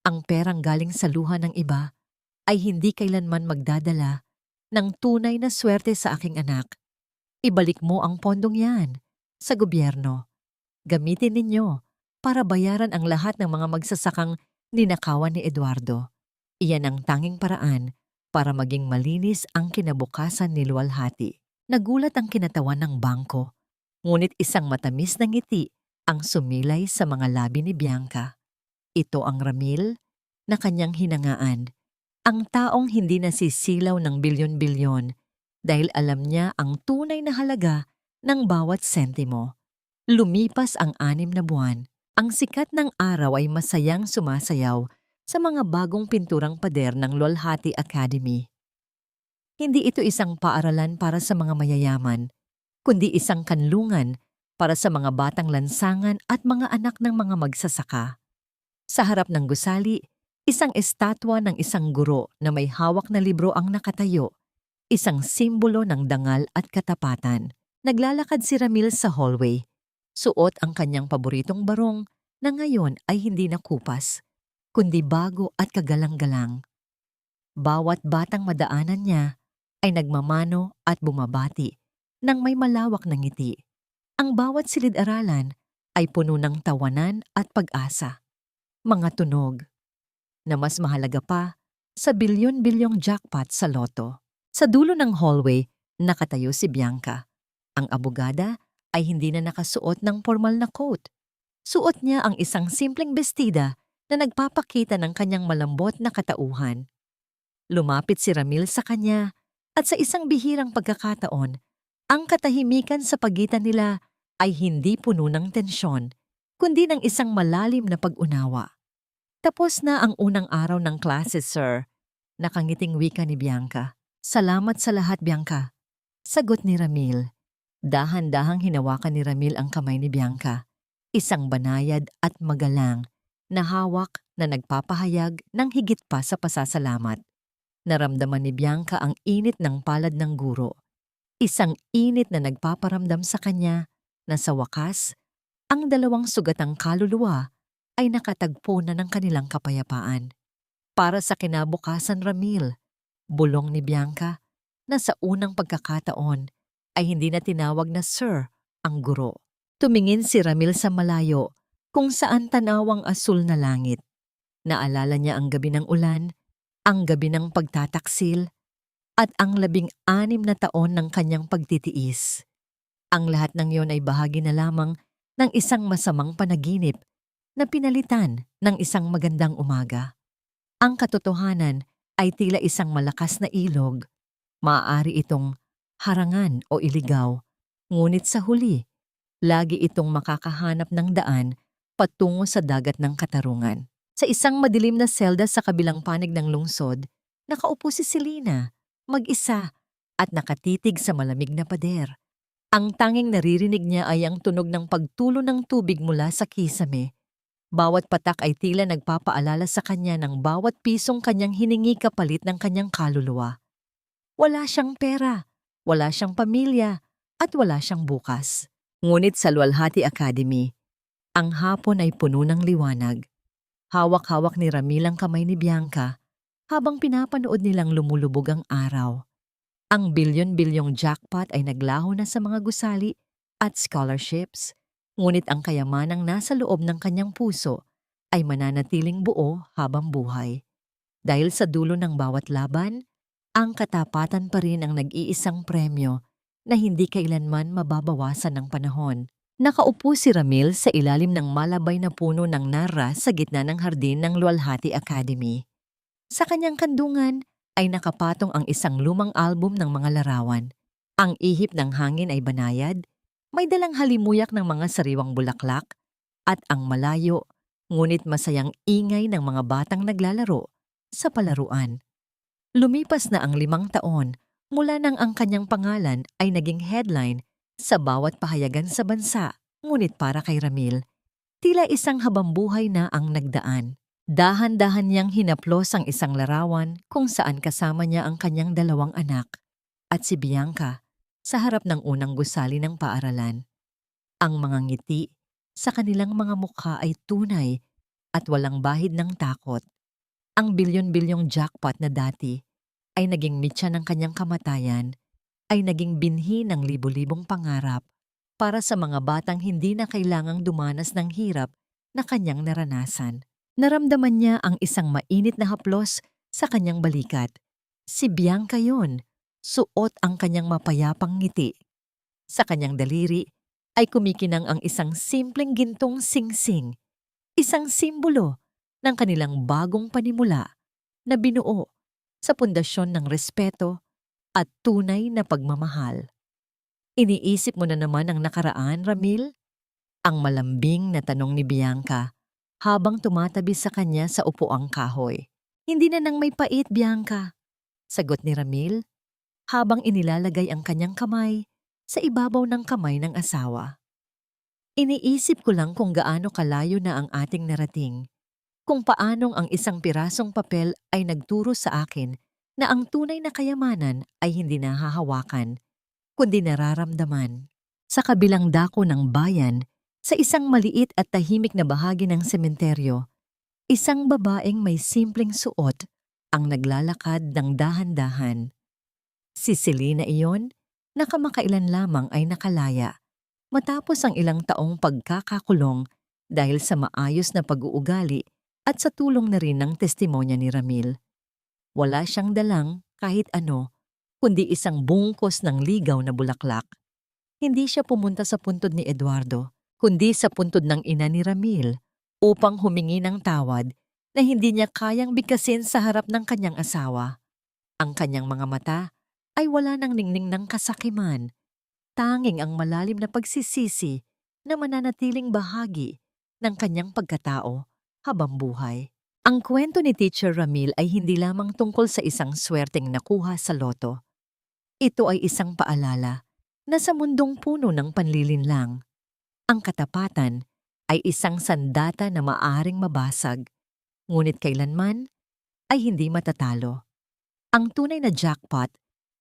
Ang perang galing sa luha ng iba ay hindi kailanman magdadala ng tunay na swerte sa aking anak. Ibalik mo ang pondong yan sa gobyerno. Gamitin ninyo para bayaran ang lahat ng mga magsasakang ninakawan ni Eduardo. Iyan ang tanging paraan para maging malinis ang kinabukasan ni Luwalhati. Nagulat ang kinatawan ng bangko, ngunit isang matamis na ngiti ang sumilay sa mga labi ni Bianca. Ito ang Ramil na kanyang hinangaan, ang taong hindi nasisilaw ng bilyon-bilyon dahil alam niya ang tunay na halaga ng bawat sentimo. Lumipas ang 6 na buwan, ang sikat ng araw ay masayang sumasayaw sa mga bagong pinturang pader ng Luwalhati Academy. Hindi ito isang paaralan para sa mga mayayaman, kundi isang kanlungan para sa mga batang lansangan at mga anak ng mga magsasaka. Sa harap ng gusali, isang estatwa ng isang guro na may hawak na libro ang nakatayo, isang simbolo ng dangal at katapatan. Naglalakad si Ramil sa hallway. Suot ang kanyang paboritong barong na ngayon ay hindi na kupas, kundi bago at kagalang-galang. Bawat batang madaanan niya ay nagmamano at bumabati nang may malawak na ngiti. Ang bawat silid-aralan ay puno ng tawanan at pag-asa. Mga tunog na mas mahalaga pa sa bilyon-bilyong jackpot sa loto. Sa dulo ng hallway, nakatayo si Bianca. Ang abogada ay hindi na nakasuot ng formal na coat. Suot niya ang isang simpleng bestida na nagpapakita ng kanyang malambot na katauhan. Lumapit si Ramil sa kanya at sa isang bihirang pagkakataon, ang katahimikan sa pagitan nila ay hindi puno ng tensyon, kundi ng isang malalim na pag-unawa. Tapos na ang unang araw ng klase, sir. Nakangiting wika ni Bianca. Salamat sa lahat, Bianca. Sagot ni Ramil. Dahan-dahang hinawakan ni Ramil ang kamay ni Bianca. Isang banayad at magalang na hawak na nagpapahayag ng higit pa sa pasasalamat. Naramdaman ni Bianca ang init ng palad ng guro. Isang init na nagpaparamdam sa kanya na sa wakas, ang dalawang sugatang kaluluwa ay nakatagpo na ng kanilang kapayapaan. Para sa kinabukasan, Ramil, bulong ni Bianca na sa unang pagkakataon ay hindi na tinawag na sir ang guro. Tumingin si Ramil sa malayo kung saan tanawang asul na langit. Naalala niya ang gabi ng ulan, ang gabi ng pagtataksil, at ang 16 na taon ng kanyang pagtitiis. Ang lahat ng iyon ay bahagi na lamang ng isang masamang panaginip na pinalitan ng isang magandang umaga. Ang katotohanan ay tila isang malakas na ilog. Maaari itong harangan o iligaw, ngunit sa huli, lagi itong makakahanap ng daan patungo sa dagat ng katarungan. Sa isang madilim na selda sa kabilang panig ng lungsod, nakaupo si Selena, mag-isa, at nakatitig sa malamig na pader. Ang tanging naririnig niya ay ang tunog ng pagtulo ng tubig mula sa kisame. Bawat patak ay tila nagpapaalala sa kanya ng bawat pisong kanyang hiningi kapalit ng kanyang kaluluwa. Wala siyang pera, wala siyang pamilya, at wala siyang bukas. Ngunit sa Luwalhati Academy, ang hapon ay puno ng liwanag. Hawak-hawak ni Ramil ang kamay ni Bianca habang pinapanood nilang lumulubog ang araw. Ang bilyon-bilyong jackpot ay naglaho na sa mga gusali at scholarships, ngunit ang kayamanang nasa loob ng kanyang puso ay mananatiling buo habang buhay. Dahil sa dulo ng bawat laban, ang katapatan pa rin ang nag-iisang premyo na hindi kailanman mababawasan ng panahon. Nakaupo si Ramil sa ilalim ng malabay na puno ng narra sa gitna ng hardin ng Luwalhati Academy. Sa kanyang kandungan ay nakapatong ang isang lumang album ng mga larawan. Ang ihip ng hangin ay banayad, May dalang halimuyak ng mga sariwang bulaklak at ang malayo, ngunit masayang ingay ng mga batang naglalaro sa palaruan. Lumipas na ang 5 taon mula nang ang kanyang pangalan ay naging headline sa bawat pahayagan sa bansa. Ngunit para kay Ramil, tila isang habambuhay na ang nagdaan. Dahan-dahan niyang hinaplos ang isang larawan kung saan kasama niya ang kanyang 2 anak at si Bianca sa harap ng unang gusali ng paaralan. Ang mga ngiti sa kanilang mga mukha ay tunay at walang bahid ng takot. Ang bilyon-bilyong jackpot na dati ay naging mitya ng kanyang kamatayan, ay naging binhi ng libu-libong pangarap para sa mga batang hindi na kailangang dumanas ng hirap na kanyang naranasan. Naramdaman niya ang isang mainit na haplos sa kanyang balikat. Si Bianca yon, suot ang kanyang mapayapang ngiti. Sa kanyang daliri ay kumikinang ang isang simpleng gintong singsing, isang simbolo ng kanilang bagong panimula na binuo sa pundasyon ng respeto at tunay na pagmamahal. Iniisip mo na naman ang nakaraan, Ramil? Ang malambing na tanong ni Bianca habang tumatabi sa kanya sa upuang kahoy. Hindi na nang may pait, Bianca, sagot ni Ramil habang inilalagay ang kanyang kamay sa ibabaw ng kamay ng asawa. Iniisip ko lang kung gaano kalayo na ang ating narating, kung paanong ang isang pirasong papel ay nagturo sa akin na ang tunay na kayamanan ay hindi nahahawakan, kundi nararamdaman. Sa kabilang dako ng bayan, sa isang maliit at tahimik na bahagi ng sementeryo, isang babaeng may simpleng suot ang naglalakad ng dahan-dahan. Si Selena iyon, na kamakailan lamang ay nakalaya matapos ang ilang taong pagkakakulong dahil sa maayos na pag-uugali at sa tulong na rin ng testimonya ni Ramil. Wala siyang dalang kahit ano, kundi isang bungkos ng ligaw na bulaklak. Hindi siya pumunta sa puntod ni Eduardo, kundi sa puntod ng ina ni Ramil upang humingi ng tawad na hindi niya kayang bigkasin sa harap ng kanyang asawa. Ang kanyang mga mata ay wala ng ningning ng kasakiman, tanging ang malalim na pagsisisi na mananatiling bahagi ng kanyang pagkatao habang buhay. Ang kwento ni Teacher Ramil ay hindi lamang tungkol sa isang swerteng nakuha sa loto. Ito ay isang paalala na sa mundong puno ng panlilinlang, ang katapatan ay isang sandata na maaring mabasag, ngunit kailanman ay hindi matatalo. Ang tunay na jackpot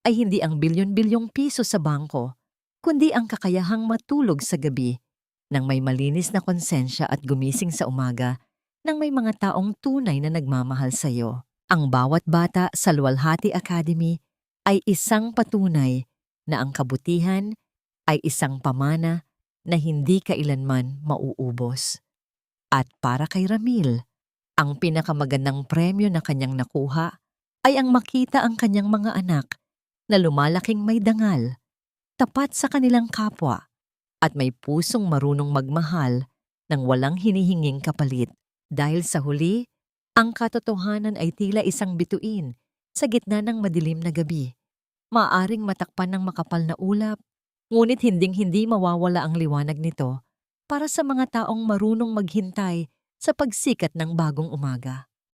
ay hindi ang bilyon-bilyong piso sa bangko, kundi ang kakayahang matulog sa gabi nang may malinis na konsensya at gumising sa umaga nang may mga taong tunay na nagmamahal sa iyo. Ang bawat bata sa Luwalhati Academy ay isang patunay na ang kabutihan ay isang pamana na hindi kailanman mauubos. At para kay Ramil, ang pinakamagandang premyo na kanyang nakuha ay ang makita ang kanyang mga anak na lumalaking may dangal, tapat sa kanilang kapwa, at may pusong marunong magmahal ng walang hinihinging kapalit. Dahil sa huli, ang katotohanan ay tila isang bituin sa gitna ng madilim na gabi. Maaring matakpan ng makapal na ulap, ngunit hinding-hindi mawawala ang liwanag nito para sa mga taong marunong maghintay sa pagsikat ng bagong umaga.